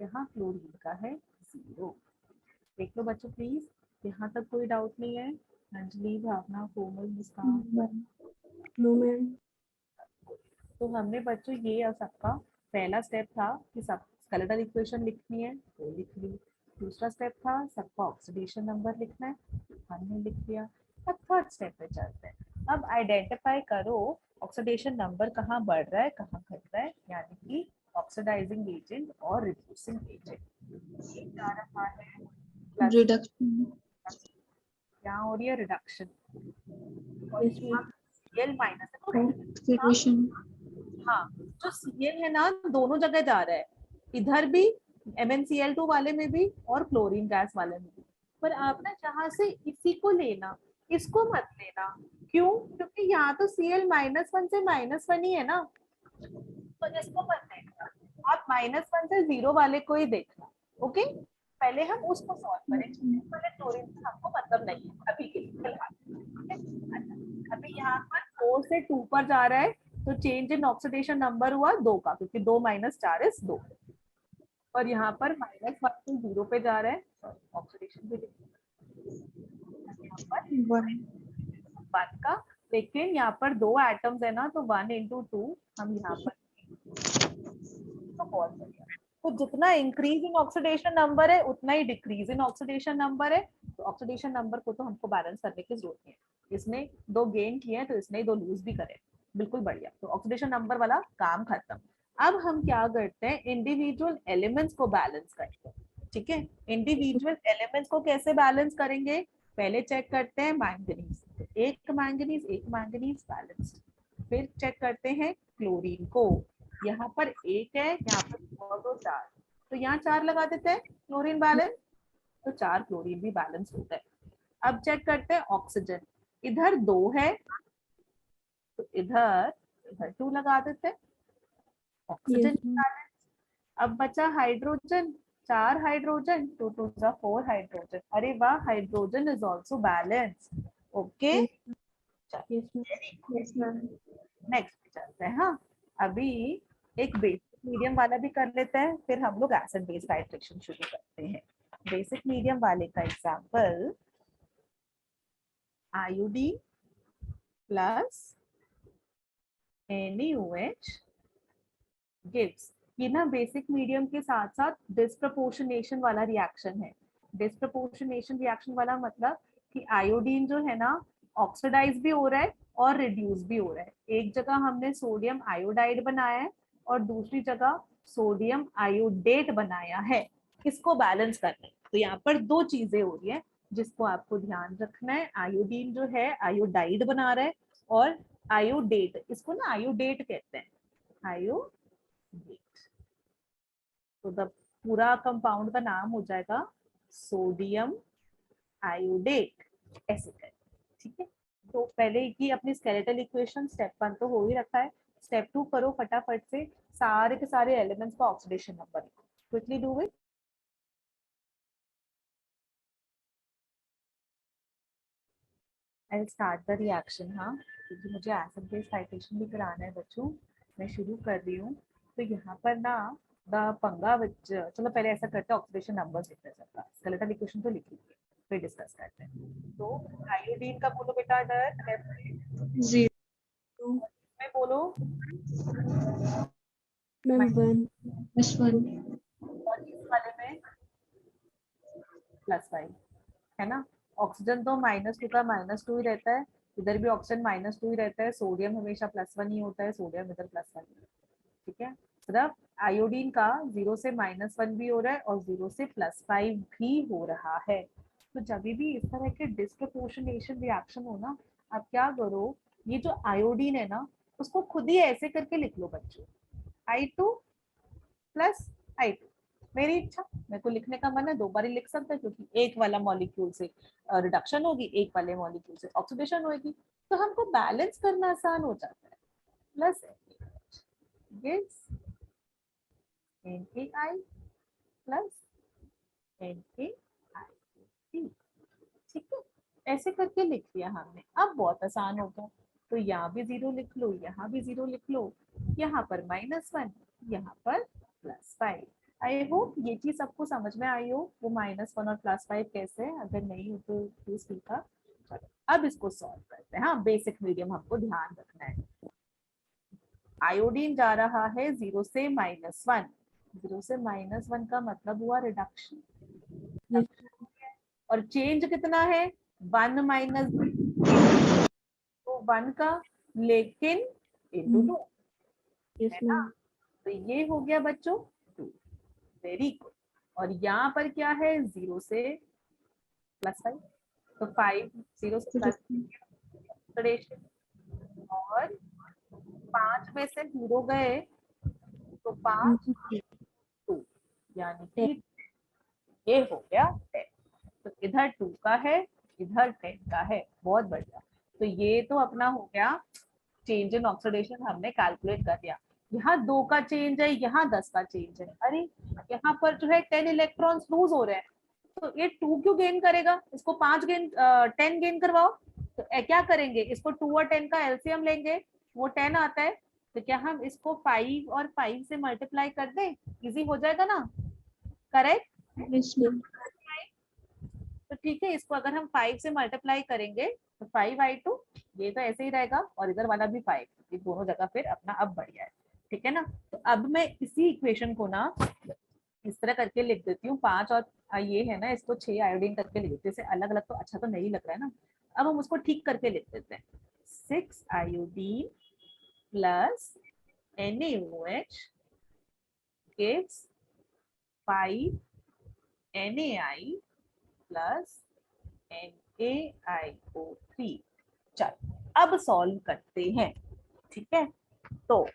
यहाँ क्लोरीन का है 0. देख लो बच्चों प्लीज. यहाँ तक कोई डाउट नहीं है. अंजलि, भावना, कोमल, मुस्कान. No, ma'am. तो हमने बच्चों ये सबका पहला स्टेप था कि सब स्केलेटल इक्वेशन लिखनी है वो लिख ली. दूसरा स्टेप था सबका ऑक्सीडेशन नंबर लिखना है. हमने लिख दिया. अब थर्ड स्टेप पे चलते हैं. अब आइडेंटिफाई करो ऑक्सीडेशन नंबर कहाँ बढ़ रहा है कहाँ घट रहा है. यानी कि ऑक्सीडाइजिंग एजेंट और रिड्यूसिंग एजेंट. ये जा रहा है प्लस. रिडक्शन. यहाँ हो रही है reduction. Yes, ma'am. Cl minus है तो ऑक्सीडेशन. हाँ जो Cl है ना दोनों जगह जा रहा है. इधर भी MnCl2 वाले में भी और क्लोरीन गैस वाले में भी. पर आप ना जहाँ से इसी को लेना इसको मत लेना. क्यों? क्योंकि यहाँ तो Cl -1 से -1 ही है ना. तो इसको मत देखना. आप -1 से 0 वाले को ही देखना. ओके. पहले हम उसको सॉल्व करें. पहले क्लोरीन से हमको मतलब नहीं है अभी के लिए फिलहाल. अभी यहाँ पर 4 से 2 पर जा रहा है तो चेंज इन ऑक्सीडेशन नंबर हुआ 2 का क्योंकि 2 - 4 इज 2. और यहाँ पर -1 से 0 पे जा रहा है. ऑक्सीडेशन भी यहाँ पर 1 का. लेकिन यहाँ पर 2 एटम्स है ना तो 1 × 2 हम यहाँ पर तो बहुत बढ़िया. तो जितना इंक्रीज इन ऑक्सीडेशन नंबर है उतना ही डिक्रीज इन ऑक्सीडेशन नंबर है. तो ऑक्सीडेशन नंबर को तो हमको बैलेंस करने की जरूरत नहीं है. इसने 2 गेन किए हैं तो इसने 2 लूज भी करे. बिल्कुल बढ़िया. तो ऑक्सीडेशन नंबर वाला काम खत्म. अब हम क्या करते हैं इंडिविजुअल एलिमेंट्स को बैलेंस करते हैं. ठीक है. इंडिविजुअल एलिमेंट्स को कैसे बैलेंस करेंगे? पहले चेक करते हैं मैंगनीज. एक मैंगनीज बैलेंस्ड. फिर चेक करते हैं क्लोरीन को. यहाँ पर 1 है यहाँ पर 2 4. तो यहाँ 4 लगा देते हैं क्लोरीन बैलेंस. तो 4 क्लोरीन भी बैलेंस होता है. अब चेक करते हैं ऑक्सीजन. इधर 2 है तो इधर 2 लगा देते हैं. Oxygen Yes, ma'am. बैलेंस. अब बचा हाइड्रोजन. 4 hydrogen 2 2 4 hydrogen. अरे वाह hydrogen is also balance. Okay. Yes, ma'am. Yes ma'am. Next चलते हैं. हाँ अभी एक बेसिक मीडियम वाला भी कर लेते हैं फिर हम लोग एसिड बेस टाइट्रेशन शुरू करते हैं. बेसिक मीडियम वाले का example iodine plus NaOH gives. ये ना बेसिक मीडियम के साथ साथ डिस्प्रपोर्शनेशन वाला रिएक्शन है. डिस्प्रपोर्शनेशन रिएक्शन वाला मतलब कि आयोडीन जो है ना ऑक्सीडाइज भी हो रहा है और रिड्यूस भी हो रहा है. एक जगह हमने सोडियम आयोडाइड बनाया है और दूसरी जगह सोडियम आयोडेट बनाया है. इसको बैलेंस करना है. तो यहाँ पर 2 चीजें हो रही है जिसको आपको ध्यान रखना है. आयोडीन जो है आयोडाइड बना रहा है और आयोडेट. इसको ना आयोडेट कहते हैं. आयोडेट. तो द पूरा कंपाउंड का नाम हो जाएगा सोडियम आयोडेट. ऐसे करें. ठीक है, तो पहले की अपनी स्केलेटल इक्वेशन स्टेप 1 तो हो ही रखा है, स्टेप 2 करो फटाफट से, सारे के सारे एलिमेंट्स का oxidation number quickly do it. I start the reaction, हाँ, क्योंकि मुझे एसिड बेस साइटेशन भी कराना है बच्चों, मैं शुरू कर रही हूँ। तो यहाँ पर ना द पंगा विच, चलो पहले ऐसा करते हैं, ऑक्सीडेशन नंबर्स लिखते हैं सबका, स्केलेटल इक्वेशन तो लिख लीजिए, फिर डिस्कस करते हैं। तो आयोडीन का बोलो बेटा इधर, 0 में बोलो, मैम 1 -1 और इस वाले में +5, है ना। ऑक्सीजन तो -2 का -2 ही रहता है, इधर भी ऑक्सीजन -2 ही रहता है, सोडियम हमेशा +1 ही होता है, सोडियम इधर +1, ठीक है। मतलब आयोडीन का 0 से -1 भी हो रहा है और 0 से +5 भी हो रहा है। तो जब भी इस तरह के डिस्प्रपोर्शनेशन रिएक्शन हो ना, आप क्या करो, ये जो आयोडीन है ना, उसको खुद ही ऐसे करके लिख लो बच्चों, I2 + I2। मेरी इच्छा, मेरे को लिखने का मन है 2 बार ही लिख सकता है, क्योंकि एक वाला मॉलिक्यूल से रिडक्शन होगी, एक वाले मॉलिक्यूल से ऑक्सीडेशन होगी, तो हमको बैलेंस करना आसान हो जाता है। Plus gives NaI plus NaIC, ठीक है, ऐसे करके लिख लिया हमने। अब बहुत आसान हो गया, तो यहाँ भी 0 लिख लो, यहाँ भी 0 लिख लो, यहाँ पर -1, यहाँ पर +5। आई होप ये चीज सबको समझ में आई हो, वो -1 और +5 कैसे है, अगर नहीं हो तो प्लीज सीखा। चलो अब इसको सॉल्व करते हैं, हाँ बेसिक मीडियम हमको ध्यान रखना है। आयोडीन जा रहा है 0 से -1, 0 से -1 का मतलब हुआ रिडक्शन, Yes. और चेंज कितना है 1 माइनस, तो 1 का लेकिन इंटू 2, Yes, है ना। ma'am. तो ये हो गया बच्चों 2, वेरी गुड। और यहाँ पर क्या है 0 से +5, तो 5 0 से प्लस ऑक्सीडेशन, और 5 में से 0 गए तो 5 2, यानी कि ये हो गया 10। तो इधर 2 का है, इधर 10 का है, बहुत बढ़िया। तो ये तो अपना हो गया चेंज इन ऑक्सीडेशन, हमने कैलकुलेट कर दिया। यहाँ 2 का चेंज है, यहाँ 10 का चेंज है, अरे यहाँ पर जो है 10 इलेक्ट्रॉन्स लूज हो रहे हैं, तो ये 2 क्यों गेन करेगा, इसको 10 गेन करवाओ। तो क्या करेंगे, इसको 2 और 10 का एलसीएम लेंगे, वो 10 आता है, तो क्या हम इसको 5 और 5 से मल्टीप्लाई कर दें, इजी हो जाएगा ना, करेक्ट। Yes, ma'am. तो ठीक है, इसको अगर हम 5 से मल्टीप्लाई करेंगे तो 5I2, ये तो ऐसे ही रहेगा, और इधर वाला भी 5, ये दोनों जगह फिर अपना अब बढ़िया है, ठीक है ना। तो अब मैं इसी इक्वेशन को ना इस तरह करके लिख देती हूँ, 5 और ये है ना, इसको 6 आयोडीन करके लिख देते हैं, अलग अलग तो अच्छा तो नहीं लग रहा है ना। अब हम उसको ठीक करके लिख देते हैं, 6 iodine plus NaOH gives 5 NaI plus NaIO3। चलो अब सॉल्व करते हैं, ठीक है। तो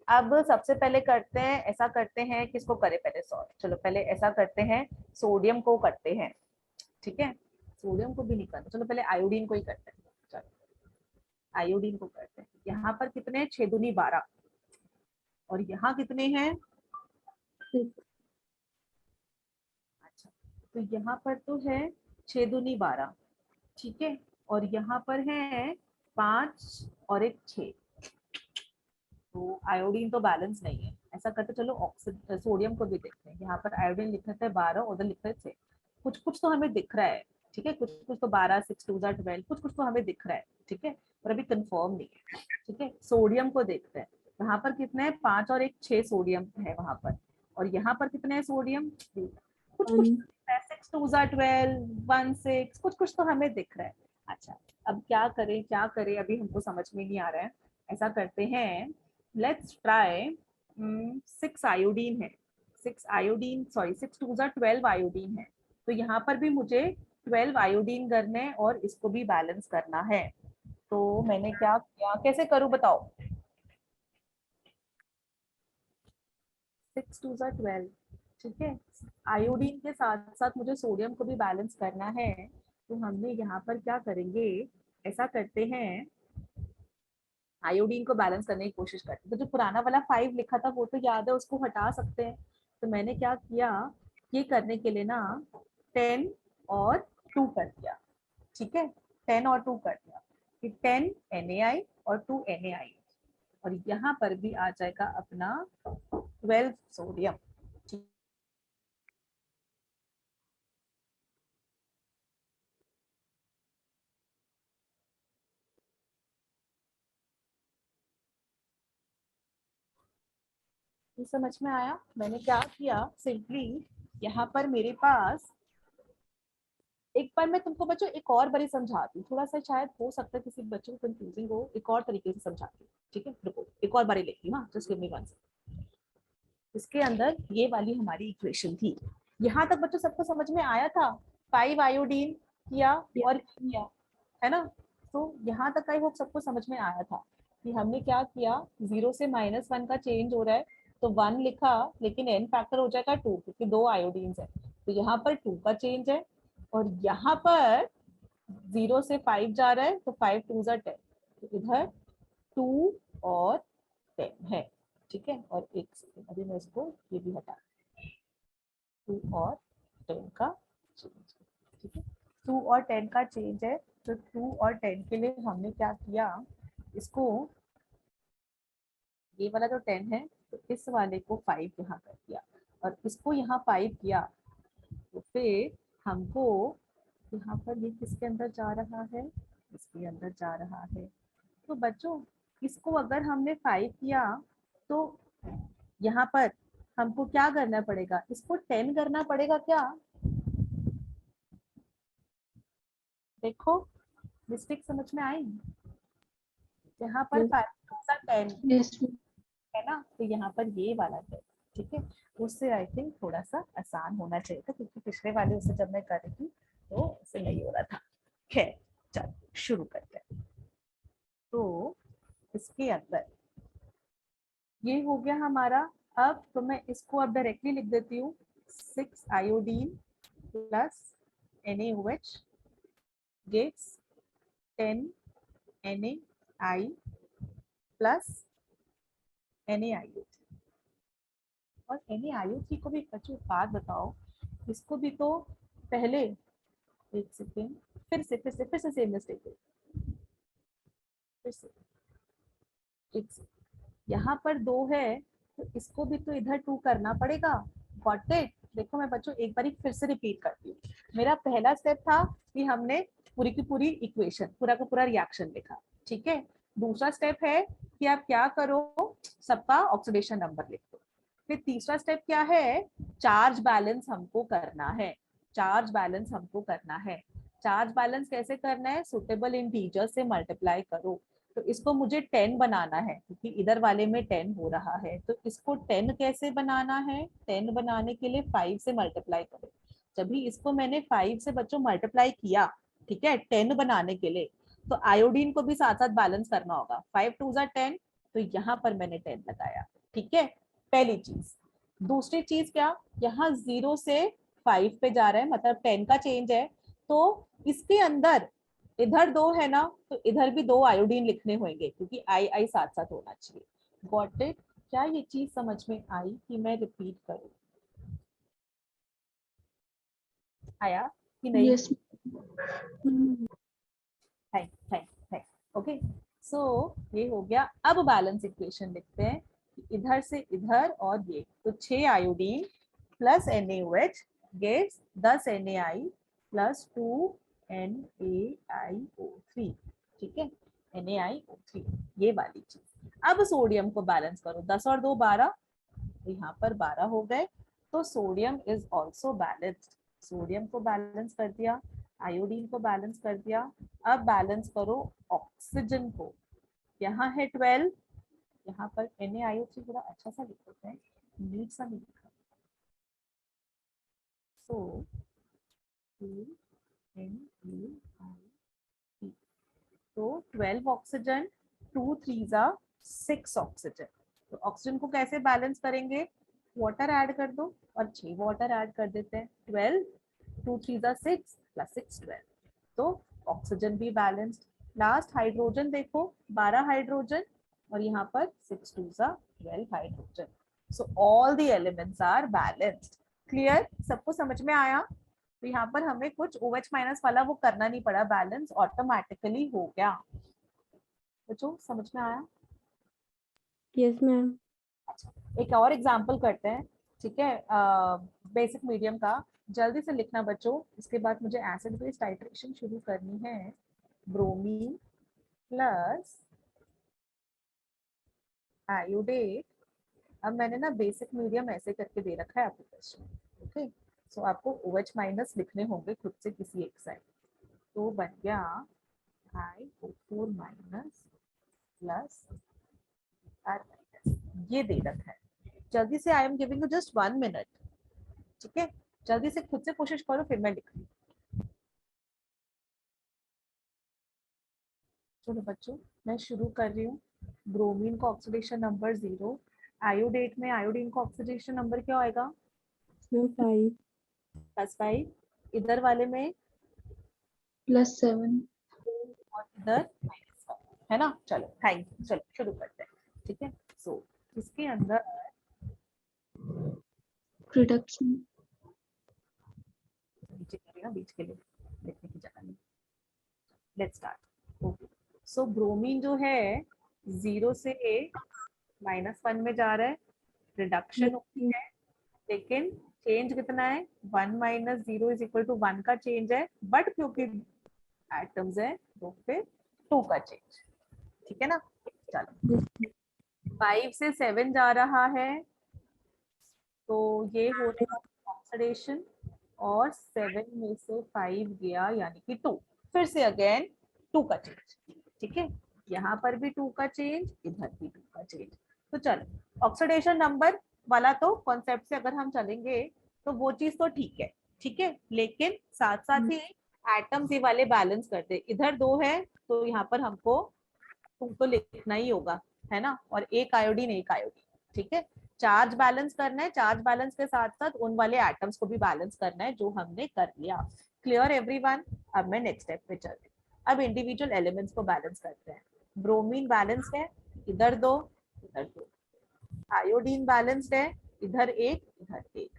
अब सबसे पहले करते हैं, ऐसा करते हैं, किसको करें पहले सॉल्व, चलो पहले ऐसा करते हैं, सोडियम को करते हैं, ठीक है। सोडियम को भी नहीं करना, चलो पहले आयोडीन को ही करते हैं। चलो आयोडीन को करते हैं, यहाँ पर कितने 6 दूनी 12, और यहाँ कितने हैं, 6. अच्छा, तो यहाँ पर तो है 6 दूनी 12, ठीक है, और यहाँ पर है 5 और एक 6, तो आयोडीन तो बैलेंस नहीं है। ऐसा करते चलो सोडियम को भी देखते हैं, यहाँ पर आयोडीन लिखे थे 12, उधर लिखे थे, कुछ कुछ तो हमें दिख रहा है, ठीक है, कुछ कुछ तो 12 6 2 12, कुछ कुछ तो हमें दिख रहा है, ठीक है, पर अभी कंफर्म नहीं है, ठीक है। सोडियम को देखते हैं, वहां पर कितने हैं 5 और एक 6 सोडियम है वहां पर, और यहाँ पर कितने हैं सोडियम, कुछ कुछ 1. 6 2 12 1 6, कुछ कुछ तो हमें दिख रहा है। अच्छा, अब क्या करें क्या करें, अभी हमको समझ में नहीं आ रहा है। ऐसा करते हैं, लेट्स ट्राई 6 आयोडीन है, 6 आयोडीन, सॉरी 6 2 12 आयोडीन है, तो यहाँ पर भी मुझे 12 आयोडीन करने हैं और इसको भी बैलेंस करना है। तो मैंने क्या किया, कैसे करूं बताओ, 6 2 12, ठीक है, आयोडीन के साथ साथ मुझे सोडियम को भी बैलेंस करना है। तो हमने यहाँ पर क्या करेंगे, ऐसा करते हैं, आयोडीन को बैलेंस करने की कोशिश करते हैं। तो जो पुराना वाला 5 लिखा था वो तो याद है, उसको हटा सकते हैं। तो मैंने क्या किया, ये करने के लिए ना 10 और 2 कर दिया, ठीक है, 10 और 2 कर दिया, कि 10 NaI और 2 NaI, और यहाँ पर भी आ जाएगा अपना 12 सोडियम। ये समझ में आया? मैंने क्या किया, सिंपली यहाँ पर मेरे पास, एक बार मैं तुमको बच्चों एक और बारी समझाती हूँ, थोड़ा सा शायद हो सकता है किसी बच्चे को कंफ्यूजिंग हो, एक और तरीके से समझाती हूँ, ठीक है, रुको एक और बारी लिखती हूँ, just give me one second. इसके अंदर ये वाली हमारी इक्वेशन थी, यहाँ तक बच्चों सबको समझ में आया था? 5 आयोडीन किया और किया, है ना? तो यहाँ तक आई होप सबको समझ में आया था कि हमने क्या किया, 0 से -1 का चेंज हो रहा है, तो 1 लिखा, लेकिन n फैक्टर हो जाएगा 2 क्योंकि 2 आयोडीन्स है, तो यहाँ पर 2 का चेंज है, और यहाँ पर 0 से 5 जा रहा है, तो 5 2 10, तो इधर 2 और 10 है, ठीक है। और एक सेकेंड, अभी मैं इसको ये भी हटा, 2 और 10 का चेंज, ठीक है, 2 और 10 का चेंज है, तो 2 और 10 के लिए हमने क्या किया, इसको, ये वाला जो 10 है, तो इस वाले को 5 यहाँ कर दिया, और इसको यहाँ 5 किया, तो फिर हमको यहाँ पर ये किसके अंदर जा रहा है, इसके अंदर जा रहा है। तो बच्चों इसको अगर हमने 5 किया, तो यहाँ पर हमको क्या करना पड़ेगा, इसको 10 करना पड़ेगा क्या? देखो मिस्टेक समझ में आई? यहाँ पर Yes. 5 10 Yes, ma'am. है ना, तो यहाँ पर ये वाला 10, ठीक है, उससे आई थिंक थोड़ा सा आसान होना चाहिए था, क्योंकि पिछले वाले उससे जब मैं कर रही थी तो उससे नहीं हो रहा था। खैर चल शुरू करते हैं। तो इसके अंदर ये हो गया हमारा, अब तो मैं इसको अब डायरेक्टली लिख देती हूँ, 6 iodine plus NaOH gives 10 NaI plus NaIO, और NaIO3 को भी बच्चों बात बताओ, इसको भी तो पहले, एक सेकेंड, फिर से सेम मिस्टेक है, फिर से एक सेकेंड, यहाँ पर 2 है, तो इसको भी तो इधर 2 करना पड़ेगा, गॉट इट? देखो मैं बच्चों एक बार फिर से रिपीट करती हूँ, मेरा पहला स्टेप था कि हमने पूरी की पूरी इक्वेशन, पूरा का पूरा रिएक्शन लिखा, ठीक है। दूसरा स्टेप है कि आप क्या करो, सबका ऑक्सीडेशन नंबर लिख दो। फिर तीसरा स्टेप क्या है, चार्ज बैलेंस हमको करना है, चार्ज बैलेंस हमको करना है। चार्ज बैलेंस कैसे करना है, सुटेबल इंटीजर से मल्टीप्लाई करो, तो इसको मुझे 10 बनाना है, क्योंकि इधर वाले में 10 हो रहा है, तो इसको 10 कैसे बनाना है, 10 बनाने के लिए 5 से मल्टीप्लाई करो। जब भी इसको मैंने 5 से बच्चों मल्टीप्लाई किया, ठीक है, 10 बनाने के लिए, तो आयोडीन को भी साथ साथ बैलेंस करना होगा, 5 2 10, तो यहाँ पर मैंने 10 लगाया, ठीक है, पहली चीज। दूसरी चीज क्या, यहाँ 0 से 5 पे जा रहा है, मतलब 10 का चेंज है, तो इसके अंदर इधर 2 है ना, तो इधर भी 2 आयोडीन लिखने होंगे, क्योंकि आई आई साथ साथ होना चाहिए। Got it? क्या ये चीज समझ में आई कि मैं रिपीट करूं? आया कि नहीं? Yes, ma'am. Thank thank thank okay, so ये हो गया। अब बैलेंस इक्वेशन लिखते हैं, इधर से इधर और ये, तो 6 iodine plus NaOH gives 10 NaI plus 2 NaIO3, ठीक है, NaIO3, ये वाली चीज। अब सोडियम को बैलेंस करो, 10 और 2 12, तो यहाँ पर 12 हो गए, तो sodium is also balanced, sodium को बैलेंस कर दिया, आयोडीन को बैलेंस कर दिया। अब बैलेंस करो ऑक्सीजन को, यहाँ है 12, यहाँ पर NaIO3 थोड़ा अच्छा सा लिख देते हैं, नीट सा नहीं लिखा, सो 2 NaI, तो 12 ऑक्सीजन, 2 3 6 ऑक्सीजन, तो ऑक्सीजन को कैसे बैलेंस करेंगे, वाटर ऐड कर दो, और 6 वाटर ऐड कर देते हैं, 12 2 3 6 प्लस 6 12, तो ऑक्सीजन भी बैलेंस्ड। लास्ट हाइड्रोजन देखो 12 हाइड्रोजन और यहाँ पर 6 2 12 hydrogen. So all the elements are balanced. Clear? सबको समझ में आया? तो यहाँ पर हमें कुछ OH माइनस वाला वो करना नहीं पड़ा, बैलेंस ऑटोमेटिकली हो गया. बच्चों समझ में आया? Yes, ma'am. अच्छा, एक और एग्जांपल करते हैं. ठीक है, बेसिक मीडियम का जल्दी से लिखना बच्चों. इसके बाद मुझे एसिड बेस टाइट्रेशन शुरू करनी है. Bromine plus iodate. अब मैंने ना बेसिक मीडियम ऐसे करके दे रखा है आपके क्वेश्चन में. ओके, सो आपको OH माइनस लिखने होंगे खुद से किसी एक साइड. तो बन गया IO4 minus plus R minus. ये दे रखा है. जल्दी से, I am giving you just 1 minute. ठीक है, जल्दी से खुद से कोशिश करो, फिर मैं लिख रही. चलो बच्चों, मैं शुरू कर रही हूँ. ब्रोमीन का ऑक्सीडेशन नंबर 0. आयोडेट में आयोडीन का ऑक्सीडेशन नंबर क्या होएगा? Ma'am, 5. +5. इधर वाले में +7. और इधर -1 है ना. चलो थैंक यू. चलो शुरू करते हैं. ठीक है, सो इसके अंदर रिडक्शन. नीचे करेगा बीच के लिए लिखने की जगह नहीं. Let's start. Okay, so bromine जो है 0 से -1 में जा रहा है. रिडक्शन होती है, लेकिन चेंज कितना है? 1 - 0 = 1 का चेंज है. बट क्योंकि एटम्स है तो फिर 2 का चेंज. ठीक है ना. चलो, 5 से 7 जा रहा है तो ये हो रहा ऑक्सीडेशन. और 7 में से 5 गया यानी कि 2. फिर से अगेन 2 का चेंज. ठीक है, यहाँ पर भी 2 का चेंज, इधर भी 2 का चेंज. तो चलो, ऑक्सीडेशन नंबर वाला तो कॉन्सेप्ट से अगर हम चलेंगे तो वो चीज तो ठीक है. ठीक है, लेकिन साथ साथ ही एटम्स ये वाले बैलेंस करते. इधर 2 है तो यहाँ पर हमको 2 तो लिखना ही होगा, है ना. और एक आयोडीन. ठीक है, चार्ज बैलेंस करना है. चार्ज बैलेंस के साथ साथ उन वाले एटम्स को भी बैलेंस करना है जो हमने कर लिया. Clear everyone? अब मैं नेक्स्ट स्टेप पे चल रही हूँ. अब इंडिविजुअल एलिमेंट्स को बैलेंस करते हैं. ब्रोमीन बैलेंस्ड है, इधर 2 इधर 2. आयोडीन बैलेंस्ड है, इधर 1 इधर 1.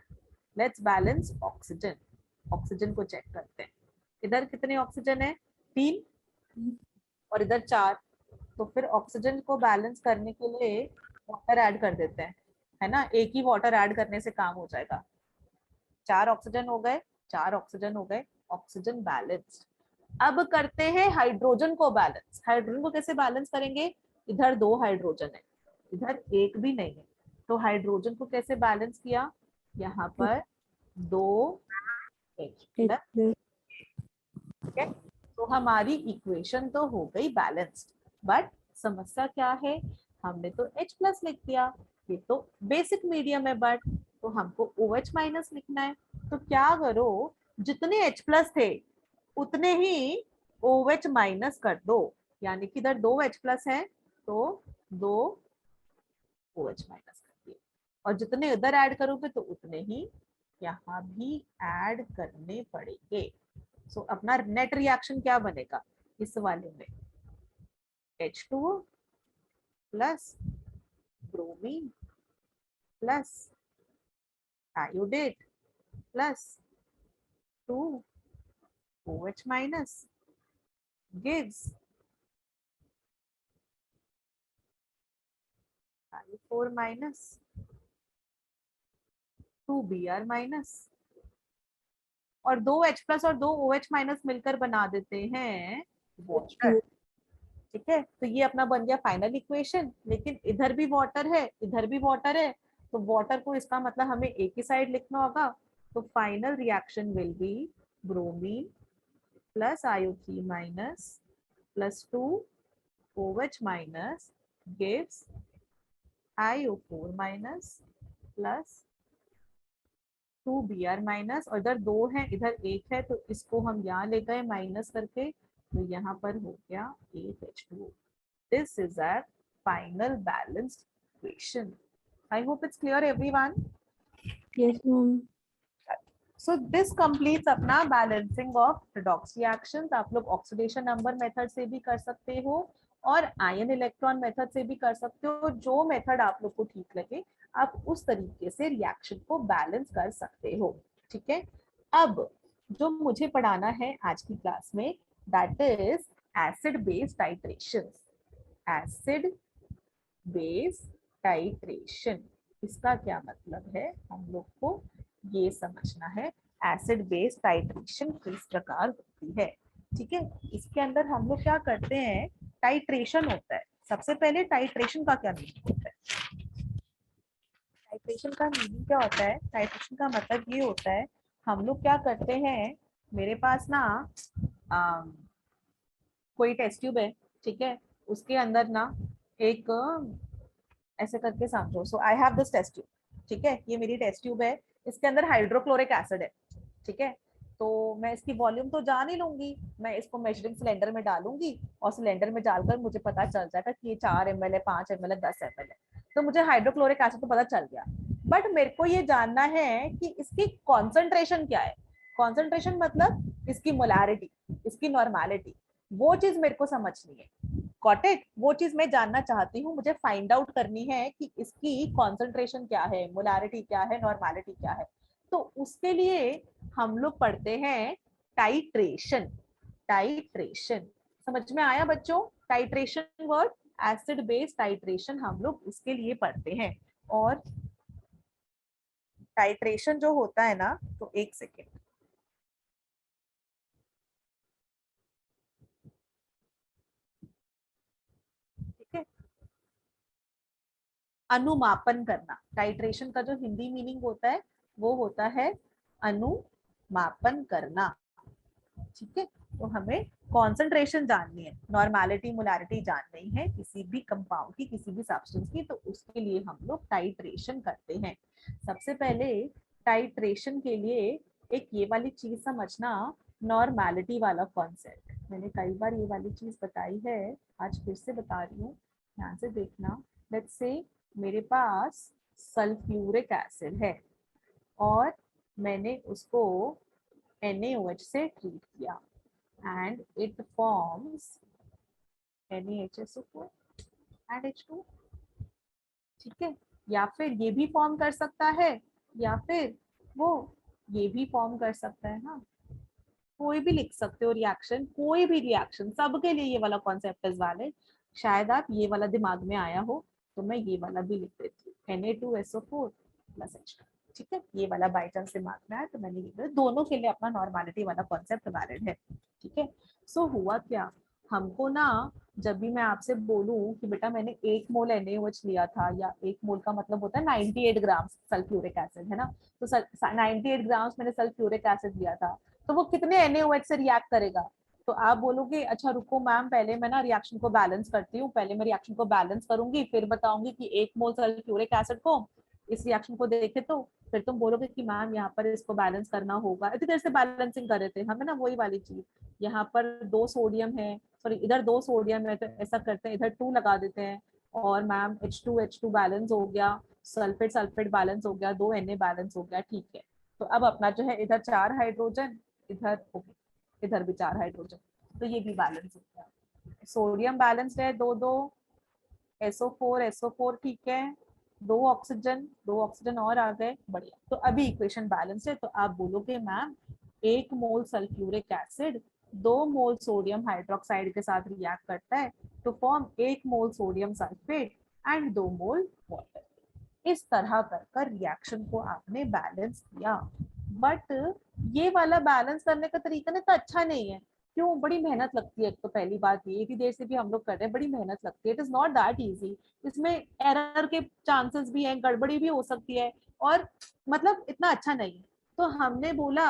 Let's balance oxygen. ऑक्सीजन को चेक करते हैं. इधर कितने ऑक्सीजन है? 3 और इधर 4. तो फिर ऑक्सीजन को बैलेंस करने के लिए वाटर ऐड कर देते हैं, है ना. एक ही वाटर ऐड करने से काम हो जाएगा. 4 ऑक्सीजन हो गए, 4 ऑक्सीजन हो गए. Oxygen balanced. अब करते हैं हाइड्रोजन को बैलेंस. हाइड्रोजन को कैसे बैलेंस करेंगे? इधर 2 हाइड्रोजन है, इधर 1 भी नहीं है. तो हाइड्रोजन को कैसे बैलेंस किया? यहाँ पर 2 H H प्लस. plus. ठीक है, तो हमारी इक्वेशन तो हो गई बैलेंस्ड. बट समस्या क्या है? हमने तो H प्लस लिख दिया. ये तो बेसिक मीडियम है, बट तो हमको OH माइनस लिखना है. तो क्या करो, जितने H प्लस थे उतने ही OH माइनस कर दो. यानी कि इधर 2 H प्लस है तो 2 OH माइनस कर दिए. और जितने इधर ऐड करोगे तो उतने ही यहाँ भी ऐड करने पड़ेंगे. सो अपना नेट रिएक्शन क्या बनेगा इस वाले में? H2O plus bromine plus iodate plus 2 OH minus gives I4 minus 2 Br minus. और 2 H प्लस और 2 OH माइनस मिलकर बना देते हैं वाटर. ठीक है, तो ये अपना बन गया फाइनल इक्वेशन. लेकिन इधर भी वाटर है, इधर भी वाटर है. तो वाटर को इसका मतलब हमें एक ही साइड लिखना होगा. तो final reaction will be bromine plus IO3 minus plus 2 OH minus gives IO4 minus plus 2 Br minus. और इधर 2 है इधर 1 है तो इसको हम यहाँ ले गए माइनस करके. तो यहाँ पर हो गया 8 H2O. This is our final balanced equation. I hope it's clear everyone. Yes, ma'am. So this completes अपना बैलेंसिंग ऑफ रिडॉक्स रिएक्शंस। आप लोग ऑक्सीडेशन नंबर मेथड से भी कर सकते हो और आयन इलेक्ट्रॉन मेथड से भी कर सकते हो। जो मेथड आप लोग को ठीक लगे आप उस तरीके से रिएक्शन को बैलेंस कर सकते हो। ठीक है, अब जो मुझे पढ़ाना है आज की क्लास में that is acid base titration. Acid base titration, इसका क्या मतलब है हम लोग को ये समझना है। एसिड बेस टाइट्रेशन किस प्रकार होती है। ठीक है, इसके अंदर हम लोग क्या करते हैं, टाइट्रेशन होता है। सबसे पहले टाइट्रेशन का क्या मीनिंग होता है। टाइट्रेशन का मीनिंग क्या होता है, टाइट्रेशन का मतलब ये होता है हम लोग क्या करते हैं, मेरे पास ना कोई टेस्ट ट्यूब है, ठीक है, उसके अंदर ना एक ऐसे करके समझो। So I have this test tube, ठीक है, ये मेरी टेस्ट ट्यूब है, इसके अंदर हाइड्रोक्लोरिक एसिड है। ठीक है, तो मैं इसकी वॉल्यूम तो जान ही लूंगी, मैं इसको मेजरिंग सिलेंडर में डालूंगी और सिलेंडर में डालकर मुझे पता चल जाएगा कि ये 4 ml है, 5 ml है, 10 ml है। तो मुझे हाइड्रोक्लोरिक एसिड तो पता चल गया, बट मेरे को ये जानना है कि इसकी कॉन्सेंट्रेशन क्या है। कॉन्सेंट्रेशन मतलब इसकी मोलैरिटी, इसकी नॉर्मेलिटी, वो चीज मेरे को समझनी है। गॉट इट, वो चीज मैं जानना चाहती हूँ, मुझे फाइंड आउट करनी है कि इसकी कॉन्सेंट्रेशन क्या है, मोलैरिटी क्या है, नॉर्मेलिटी क्या है। तो उसके लिए हम लोग पढ़ते हैं टाइट्रेशन। टाइट्रेशन समझ में आया बच्चों, titration word, acid base titration हम लोग उसके लिए पढ़ते हैं। और टाइट्रेशन जो होता है ना, तो एक सेकेंड, ठीक है, अनुमापन करना। टाइट्रेशन का जो हिंदी मीनिंग होता है वो होता है अनुमापन करना। ठीक है, तो हमें कॉन्सेंट्रेशन जाननी है, नॉर्मेलिटी मोलैरिटी जाननी है किसी भी कंपाउंड की, किसी भी सब्सटेंस की, तो उसके लिए हम लोग टाइट्रेशन करते हैं। सबसे पहले टाइट्रेशन के लिए एक ये वाली चीज समझना, नॉर्मेलिटी वाला कॉन्सेप्ट। मैंने कई बार ये वाली चीज बताई है, आज फिर से बता रही हूँ, ध्यान से देखना। लेट्स से मेरे पास सल्फ्यूरिक एसिड है और मैंने उसको NaOH से ट्रीट किया and it forms NaHSO4 and H2। ठीक है, या फिर ये भी फॉर्म कर सकता है या फिर वो ये भी फॉर्म कर सकता है ना, कोई भी लिख सकते हो रिएक्शन, कोई भी रिएक्शन, सबके लिए ये वाला कॉन्सेप्ट इज वैलिड। शायद आप ये वाला दिमाग में आया हो तो मैं ये वाला भी लिख देती हूँ, Na2SO4 + H2। ठीक है, ये वाला बाई चांस दिमाग में आया तो मैंने ये, दोनों के लिए अपना नॉर्मेलिटी वाला कॉन्सेप्ट वैलिड है। ठीक है, सो हुआ क्या, हमको ना जब भी मैं आपसे बोलूं कि बेटा मैंने 1 मोल NaOH लिया था, या 1 मोल का मतलब होता है 98 ग्राम सल्फ्यूरिक एसिड है ना, तो 98 ग्राम मैंने सल्फ्यूरिक एसिड लिया था, तो वो कितने NaOH से रिएक्ट करेगा। तो आप बोलोगे अच्छा रुको मैम, पहले मैं ना रिएक्शन को बैलेंस करती हूँ, पहले मैं रिएक्शन को बैलेंस करूंगी फिर बताऊंगी कि 1 मोल सल्फ्यूरिक एसिड को इस रिएक्शन को देखे, तो फिर तुम बोलोगे कि मैम यहाँ पर इसको बैलेंस करना होगा। इतनी देर से बैलेंसिंग कर रहे थे हमें ना, वही वाली चीज, यहाँ पर 2 सोडियम है, सॉरी इधर 2 सोडियम है, तो ऐसा करते हैं इधर 2 लगा देते हैं और मैम H2 बैलेंस हो गया, सल्फेट सल्फेट बैलेंस हो गया, 2 Na बैलेंस हो गया। ठीक है, तो अब अपना जो है इधर 4 हाइड्रोजन, इधर इधर भी 4 हाइड्रोजन, तो ये भी बैलेंस हो गया। सोडियम बैलेंस्ड है 2-2, SO4 ठीक है, 2 ऑक्सीजन और आ गए, बढ़िया। तो अभी इक्वेशन बैलेंस है, तो आप बोलोगे ma'am 1 mole sulphuric acid 2 mole sodium hydroxide के साथ रिएक्ट करता है तो form 1 mole sodium sulphate and 2 mole water. इस तरह कर रिएक्शन को आपने बैलेंस किया। बट ये वाला बैलेंस करने का तरीका ना तो अच्छा नहीं है, क्यों, बड़ी मेहनत लगती है। तो पहली बात ये, इतनी देर से भी हम लोग कर रहे हैं, बड़ी मेहनत लगती है, it is not that easy. इसमें एरर के चांसेस भी हैं, गड़बड़ी भी हो सकती है, और मतलब इतना अच्छा नहीं। तो हमने बोला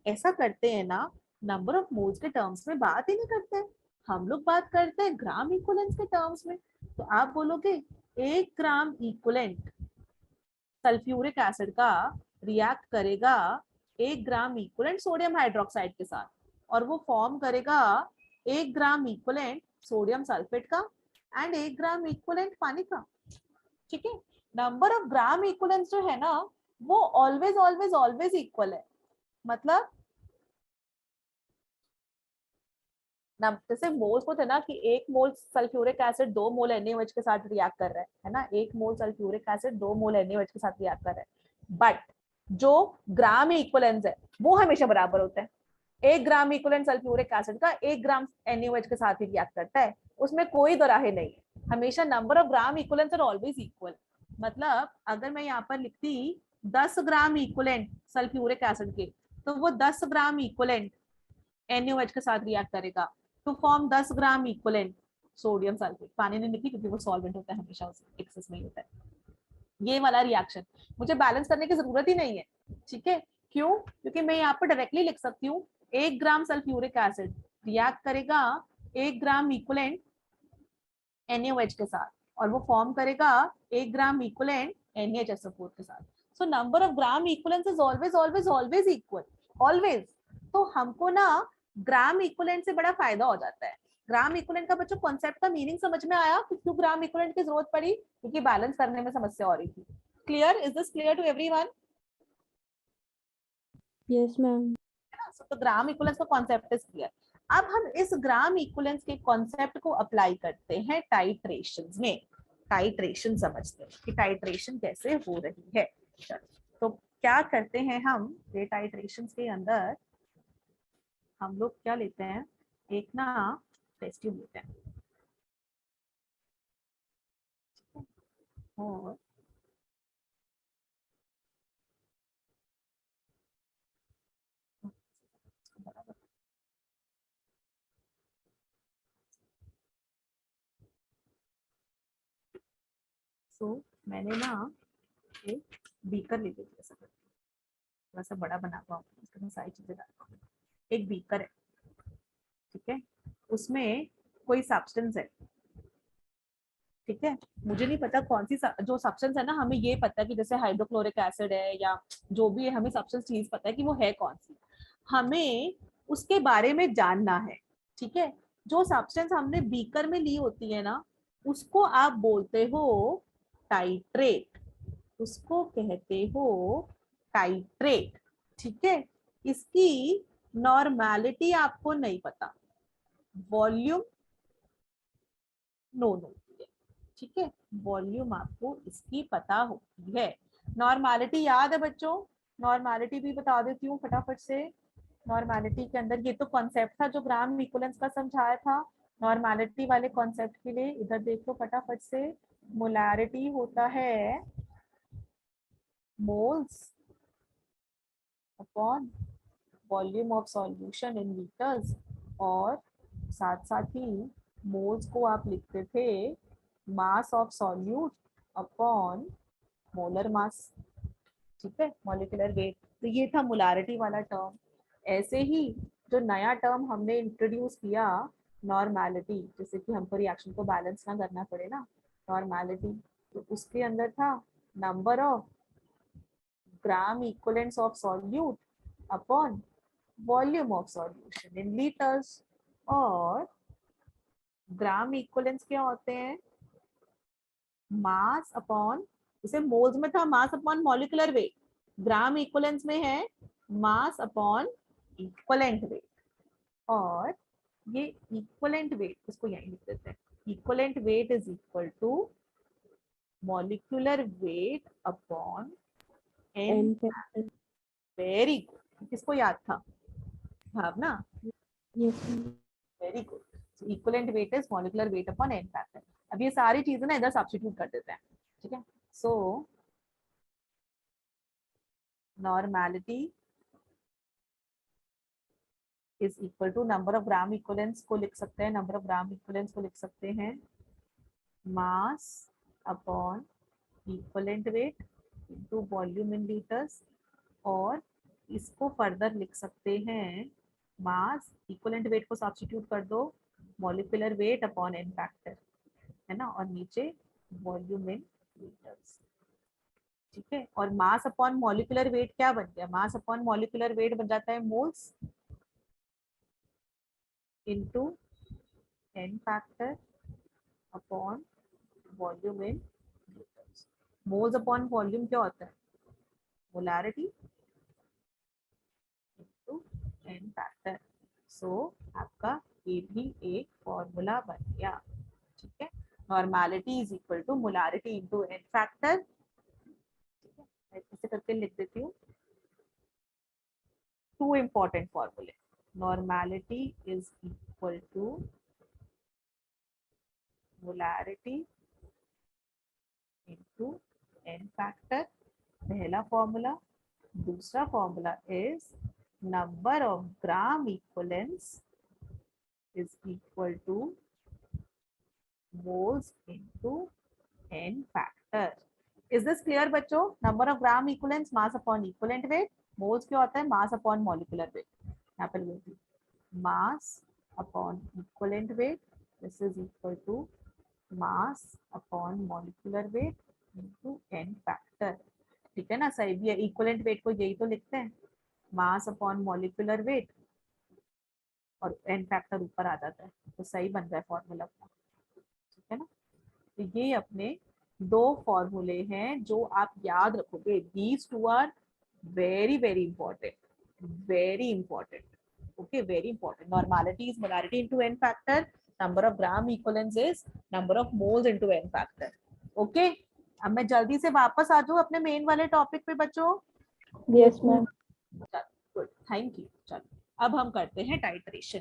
ऐसा करते हैं ना, नंबर ऑफ मोल्स के टर्म्स में बात ही नहीं करते, हम लोग बात करते हैं ग्राम इक्विवेलेंस के टर्म्स में। तो आप बोलोगे 1 ग्राम इक्विवेलेंट सल्फ्यूरिक एसिड का रिएक्ट करेगा 1 ग्राम इक्विवेलेंट सोडियम हाइड्रोक्साइड के साथ, और वो फॉर्म करेगा 1 ग्राम इक्विवेलेंट सोडियम सल्फेट का एंड 1 ग्राम इक्विवेलेंट पानी का। ठीक है, नंबर ऑफ ग्राम इक्विवेलेंस जो है ना वो ऑलवेज ऑलवेज ऑलवेज इक्वल है। मतलब जैसे मोल्स को थे ना कि 1 मोल सल्फ्यूरिक एसिड 2 मोल NaOH के साथ रिएक्ट कर रहा है ना, 1 मोल सल्फ्यूरिक एसिड 2 मोल NaOH के साथ रिएक्ट कर रहा है, बट जो ग्राम इक्विवेलेंस है वो हमेशा बराबर होता है। 1 ग्राम इक्विवेलेंट सल्फ्यूरिक एसिड का 1 ग्राम NaOH के साथ ही रिएक्ट करता है, उसमें कोई दोराहे नहीं है, हमेशा number of gram equivalents are always equal. मतलब अगर मैं यहाँ पर लिखती 10 ग्राम इक्विवेलेंट सल्फ्यूरिक एसिड के, तो वो 10 ग्राम इक्विवेलेंट NaOH के साथ रिएक्ट करेगा to form 10 gram equivalent sodium sulphate. पानी नहीं निकली क्योंकि वो सॉल्वेंट होता है, हमेशा उसमें एक्सेस में होता है। ये वाला रिएक्शन मुझे बैलेंस करने की जरूरत ही नहीं है, ठीक है। क्यों? क्योंकि मैं यहाँ पर डायरेक्टली लिख सकती हूँ 1 ग्राम सल्फ्यूरिक एसिड रिएक्ट करेगा 1 ग्राम इक्विवेलेंट NaOH के साथ, और वो फॉर्म करेगा 1 ग्राम इक्विवेलेंट NaHSO4 के साथ। So number of gram equivalence is always always always equal, always. तो हमको ना ग्राम इक्विवेलेंट से बड़ा फायदा हो जाता है। ग्राम इक्विवेलेंट का बच्चों कॉन्सेप्ट का मीनिंग समझ में आया कि क्यों ग्राम इक्विवेलेंट की जरूरत पड़ी? क्योंकि बैलेंस करने में समस्या हो रही थी। Clear? Is this clear to everyone? Yes, ma'am. तो ग्राम इक्विवेलेंस का कॉन्सेप्ट इज क्लियर। अब हम इस ग्राम इक्विवेलेंस के कॉन्सेप्ट को अप्लाई करते हैं टाइट्रेशंस में। टाइट्रेशन समझते हैं कि टाइट्रेशन कैसे हो रही है। तो क्या करते हैं हम ये टाइट्रेशंस के अंदर, हम लोग क्या लेते हैं, एक ना टेस्ट ट्यूब लेते हैं और मैंने ना एक बीकर ले लिया, थोड़ा सा बड़ा बना हुआ, उसमें सारी चीजें डाल, एक बीकर है, ठीक है, उसमें कोई सब्सटेंस है, ठीक है। मुझे नहीं पता कौन सी जो सब्सटेंस है ना, हमें ये पता है कि जैसे हाइड्रोक्लोरिक एसिड है या जो भी है, हमें सब्सटेंस चीज पता है कि वो है कौन सी, हमें उसके बारे में जानना है, ठीक है। जो सब्सटेंस हमने बीकर में ली होती है ना, उसको आप बोलते हो टाइट्रेट, उसको कहते हो टाइट्रेट, ठीक है। इसकी नॉर्मेलिटी आपको नहीं पता, वॉल्यूम नोन होती है, ठीक है, वॉल्यूम आपको इसकी पता होती है। नॉर्मेलिटी याद है बच्चों? नॉर्मेलिटी भी बता देती हूँ फटाफट से। नॉर्मेलिटी के अंदर ये तो कॉन्सेप्ट था जो ग्राम इक्विवेलेंस का समझाया था। नॉर्मेलिटी वाले कॉन्सेप्ट के लिए इधर देखो फटाफट से, मोलैरिटी होता है moles upon volume of solution in litres, और साथ साथ ही मोल्स को आप लिखते थे mass of solute upon molar mass, ठीक है, मॉलिक्यूलर वेट। तो ये था मोलारिटी वाला टर्म। ऐसे ही जो नया टर्म हमने इंट्रोड्यूस किया नॉर्मेलिटी, जैसे कि हमको रिएक्शन को बैलेंस ना करना पड़े ना, नॉर्मेलिटी, तो उसके अंदर था number of gram equivalents of solute upon volume of solution in litres, और ग्राम इक्विवेलेंट्स क्या होते हैं, मास अपॉन, जैसे मोल्स में था मास अपॉन मॉलिक्यूलर वेट, ग्राम इक्विवेलेंस में है मास अपॉन इक्विवेलेंट वेट, और ये इक्विवेलेंट वेट इसको यहीं लिख देते हैं, equivalent weight is equal to molecular weight upon N. N factor. Very good, किसको याद था? Bhavna, Yes, ma'am. Very good. Equivalent weight is molecular weight upon N factor. अब ये सारी चीजें ना इधर सब्स्टिट्यूट कर देते हैं, ठीक है। So normality is equal to number of gram equivalents को लिख सकते हैं, नंबर ऑफ ग्राम इक्विवेलेंस को लिख सकते हैं mass upon equivalent weight into volume in litres, और इसको फर्दर लिख सकते हैं मास, इक्विवेलेंट वेट को सब्स्टिट्यूट कर दो molecular weight upon N factor, है ना, और नीचे वॉल्यूम इन लीटर्स, ठीक है। और मास अपॉन मॉलिक्यूलर वेट क्या बन गया? मास अपॉन मॉलिक्यूलर वेट बन जाता है moles into n factor upon volume in liters। Moles upon volume क्या होता है? Molarity n factor. सो आपका ये भी एक फॉर्मूला बन गया, ठीक है। Normality is equal to molarity into n factor, ठीक है। मैं ऐसे करके लिख देती हूँ। टू इंपॉर्टेंट फॉर्मूले, normality is equal to molarity into n factor, पहला फॉर्मूला। दूसरा formula is number of gram equivalence is equal to moles into n factor. Is this clear बच्चों? Number of gram equivalents mass upon equivalent weight, moles क्या होता है mass upon molecular weight। यहाँ पर लिखिए mass upon equivalent weight, this is equal to mass upon molecular weight into n factor, ठीक है ना। सही भी है, equivalent weight को यही तो लिखते हैं, mass upon molecular weight और n फैक्टर ऊपर आ जाता है, तो सही बन रहा है फॉर्मूला अपना, ठीक है ना। तो ये अपने दो फॉर्मूले हैं जो आप याद रखोगे। These two are very very important, very important, okay, very important. Normality is molarity into n factor, number of gram equivalence is number of moles into n factor, okay. अब मैं जल्दी से वापस आ जाऊं अपने मेन वाले टॉपिक पे बच्चों। Yes, ma'am. Good, thank you. चलो अब हम करते हैं टाइट्रेशन,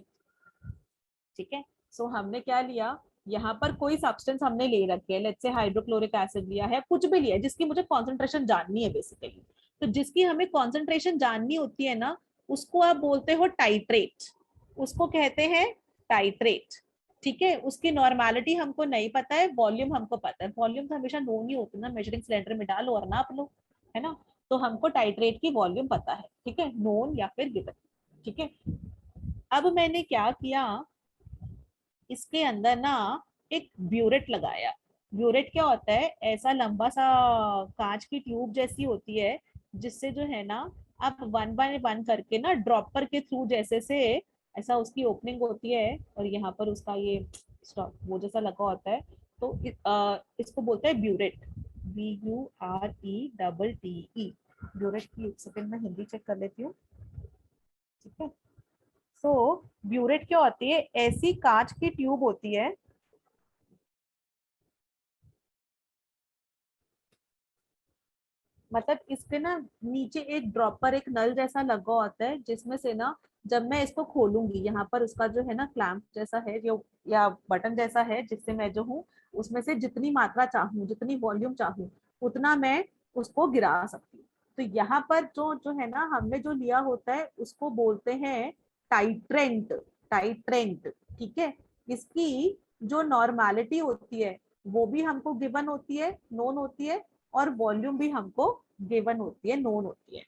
ठीक है। सो हमने क्या लिया, यहाँ पर कोई सब्सटेंस हमने ले रखी है, लेट्स से हाइड्रोक्लोरिक एसिड लिया है, कुछ भी लिया है जिसकी मुझे कॉन्सेंट्रेशन जाननी है बेसिकली। तो जिसकी हमें कॉन्सेंट्रेशन जाननी होती है ना, उसको आप बोलते हो टाइट्रेट, उसको कहते हैं टाइट्रेट, ठीक है। उसकी नॉर्मेलिटी हमको नहीं पता है, वॉल्यूम हमको पता है। वॉल्यूम तो हमेशा नोन ही होती है ना, मेजरिंग सिलेंडर में डालो और नाप लो, है ना। तो हमको टाइट्रेट की वॉल्यूम पता है, ठीक है, नोन या फिर गिवन, ठीक है। अब मैंने क्या किया, इसके अंदर ना एक ब्यूरेट लगाया। ब्यूरेट क्या होता है, ऐसा लंबा सा कांच की ट्यूब जैसी होती है, जिससे जो है ना आप 1 बाय 1 करके ना ड्रॉपर के थ्रू जैसे से ऐसा उसकी ओपनिंग होती है, और यहाँ पर उसका ये स्टॉप वो जैसा लगा होता है। तो इसको बोलते हैं ब्यूरेट, BURETE। ब्यूरेट की एक सेकंड में हिंदी चेक कर लेती हूँ, ठीक है। सो ब्यूरेट क्या होती है, ऐसी कांच की ट्यूब होती है, मतलब इसके ना नीचे एक ड्रॉपर, एक नल जैसा लगा होता है, जिसमें से ना जब मैं इसको खोलूंगी, यहाँ पर उसका जो है ना क्लैंप जैसा है जो या बटन जैसा है, जिससे मैं जो हूँ उसमें से जितनी मात्रा चाहूँ, जितनी वॉल्यूम चाहूँ, उतना मैं उसको गिरा सकती हूँ। तो यहाँ पर जो जो है ना हमने जो लिया होता है उसको बोलते हैं टाइट्रेंट, टाइट्रेंट, ठीक है। इसकी जो नॉर्मेलिटी होती है वो भी हमको गिवन होती है, नोन होती है, और वॉल्यूम भी हमको गिवन होती है, नोन होती है।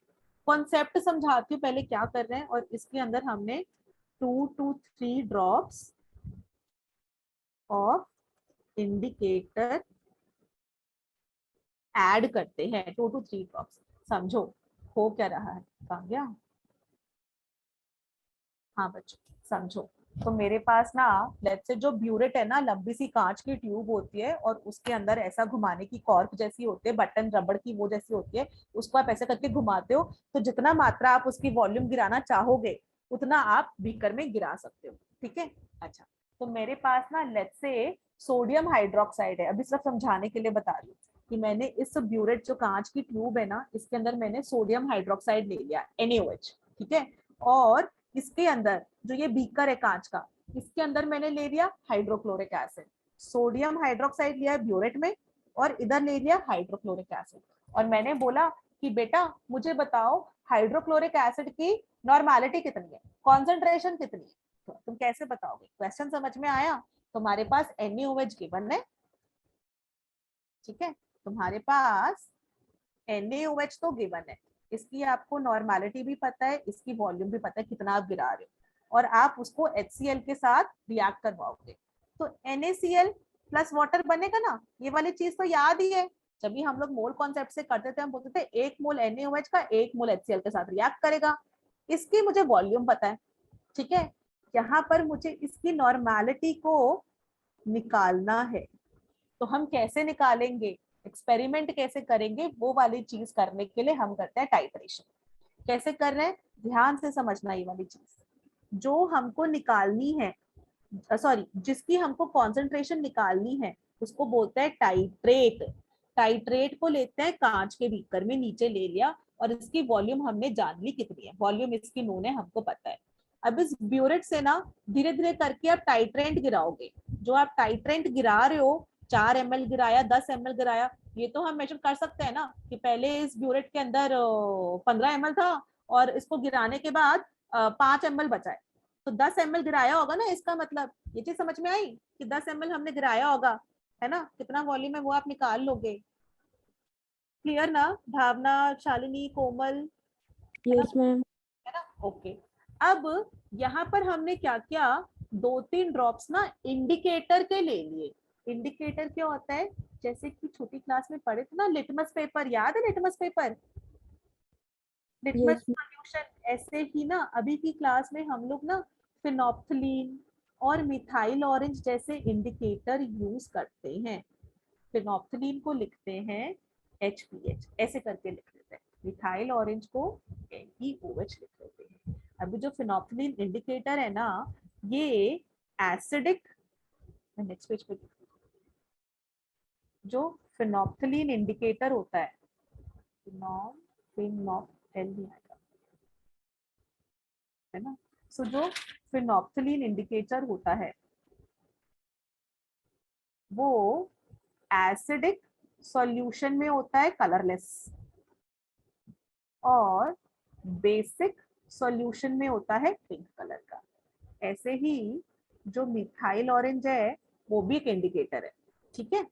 कॉन्सेप्ट समझाती हूँ पहले क्या कर रहे हैं। और इसके अंदर हमने 2 to 3 drops of indicator add करते हैं, 2 to 3 ड्रॉप्स। समझो हो क्या रहा है, कहा गया। हाँ बच्चों समझो, तो मेरे पास ना लेट्स से जो ब्यूरेट है ना, लंबी सी कांच की ट्यूब होती है, और उसके अंदर ऐसा घुमाने की कॉर्क जैसी होती है, बटन रबड़ की वो जैसी होती है, उसको आप ऐसे करके घुमाते हो, तो जितना मात्रा आप उसकी वॉल्यूम गिराना चाहोगे उतना आप बीकर में गिरा सकते हो, ठीक है। अच्छा, तो मेरे पास ना लेट्स से सोडियम हाइड्रोक्साइड है, अभी सिर्फ समझाने के लिए बता रही हूँ कि मैंने इस ब्यूरेट जो कांच की ट्यूब है ना, इसके अंदर मैंने सोडियम हाइड्रोक्साइड ले लिया, NaOH, ठीक है। और इसके अंदर जो ये बीकर है कांच का, इसके अंदर मैंने ले लिया हाइड्रोक्लोरिक एसिड, सोडियम हाइड्रोक्साइड लिया है ब्यूरेट में, और इधर ले लिया हाइड्रोक्लोरिक एसिड। और मैंने बोला कि बेटा मुझे बताओ हाइड्रोक्लोरिक एसिड की नॉर्मेलिटी कितनी है, कॉन्सेंट्रेशन कितनी है। तो तुम कैसे बताओगे, क्वेश्चन समझ में आया। तुम्हारे पास NaOH गिवन है, ठीक है, तुम्हारे पास NaOH तो गिवन है, इसकी आपको नॉर्मेलिटी भी पता है, इसकी वॉल्यूम भी पता है कितना आप गिरा रहे हो, और आप उसको HCl के साथ रिएक्ट करवाओगे, तो NaCl प्लस वाटर बनेगा ना। ये वाली चीज तो याद ही है, जब भी हम लोग मोल कॉन्सेप्ट से करते थे हम बोलते थे 1 मोल NaOH का 1 मोल HCl के साथ रिएक्ट करेगा। इसकी मुझे वॉल्यूम पता है, ठीक है। यहाँ पर मुझे इसकी नॉर्मेलिटी को निकालना है, तो हम कैसे निकालेंगे, एक्सपेरिमेंट कैसे करेंगे, वो वाली चीज करने के लिए हम करते हैं टाइट्रेशन। कैसे कर रहे हैं, ध्यान से समझना ये वाली चीज। जो हमको निकालनी है, सॉरी, जिसकी हमको कॉन्सेंट्रेशन निकालनी है उसको बोलते हैं टाइट्रेट। टाइट्रेट को लेते हैं कांच के बीकर में, नीचे ले लिया, और इसकी वॉल्यूम हमने जान ली कितनी है, वॉल्यूम इसकी नोन है, हमको पता है। अब इस ब्यूरेट से ना धीरे धीरे करके आप टाइट्रेंट गिराओगे। जो आप टाइट्रेंट गिरा रहे हो, 4 ml गिराया, 10 ml गिराया, ये तो हम मेजर कर सकते हैं ना कि पहले इस ब्यूरेट के अंदर 15 ml था और इसको गिराने के बाद 5 ml बचा है, तो 10 ml गिराया होगा ना। इसका मतलब ये चीज समझ में आई कि 10 ml हमने गिराया होगा, है ना। कितना वॉल्यूम है वो आप निकाल लोगे। क्लियर ना भावना, शालिनी, कोमल, Yes, ma'am. है ना। ओके, अब यहाँ पर हमने क्या किया, 2-3 ड्रॉप्स ना इंडिकेटर के ले लिए। इंडिकेटर क्या होता है, जैसे कि छोटी क्लास में पढ़े थे ना लिटमस पेपर, याद है litmus paper, litmus Yes, ma'am. Solution. ऐसे ही ना अभी की क्लास में हम लोग ना फिनोप्थलीन और मिथाइल ऑरेंज जैसे इंडिकेटर यूज करते हैं। फिनोप्थलीन को लिखते हैं HPH, ऐसे करके लिख देते हैं। मिथाइल ऑरेंज को NeOH लिख देते हैं। अभी जो फिनोप्थलीन इंडिकेटर है ना, ये एसिडिक, नेक्स्ट पेज पे, जो फिनोप्थलीन इंडिकेटर होता है, है ना। सो जो फिनोप्थलीन इंडिकेटर होता है वो एसिडिक सॉल्यूशन में होता है कलरलेस, और बेसिक सॉल्यूशन में होता है पिंक कलर का। ऐसे ही जो मिथाइल ऑरेंज है वो भी एक इंडिकेटर है, ठीक है।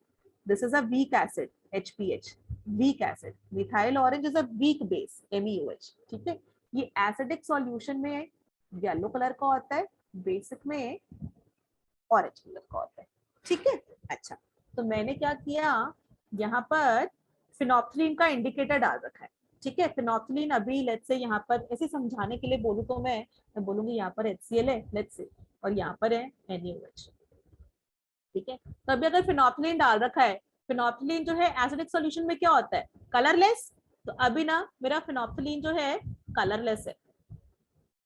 This is a weak acid HPH, weak acid. Methyl orange is a weak base MEOH, ठीक है। ये एसिडिक सॉल्यूशन में येलो कलर का होता है, बेसिक में ऑरेंज कलर का होता है, ठीक है। अच्छा, तो मैंने क्या किया, यहाँ पर फिनोप्थलीन का इंडिकेटर डाल रखा है, ठीक है। फिनोप्थलीन अभी लेट्स से यहाँ पर ऐसे समझाने के लिए बोलूँ तो मैं बोलूंगी यहाँ पर HCl है लेट्स से, और यहाँ पर है NaOH, ठीक है। तो अभी अगर फिनोप्थलीन डाल रखा है, फिनोप्थलीन जो है एसिडिक सॉल्यूशन में क्या होता है, कलरलेस। तो अभी ना मेरा फिनोप्थलीन जो है कलरलेस है,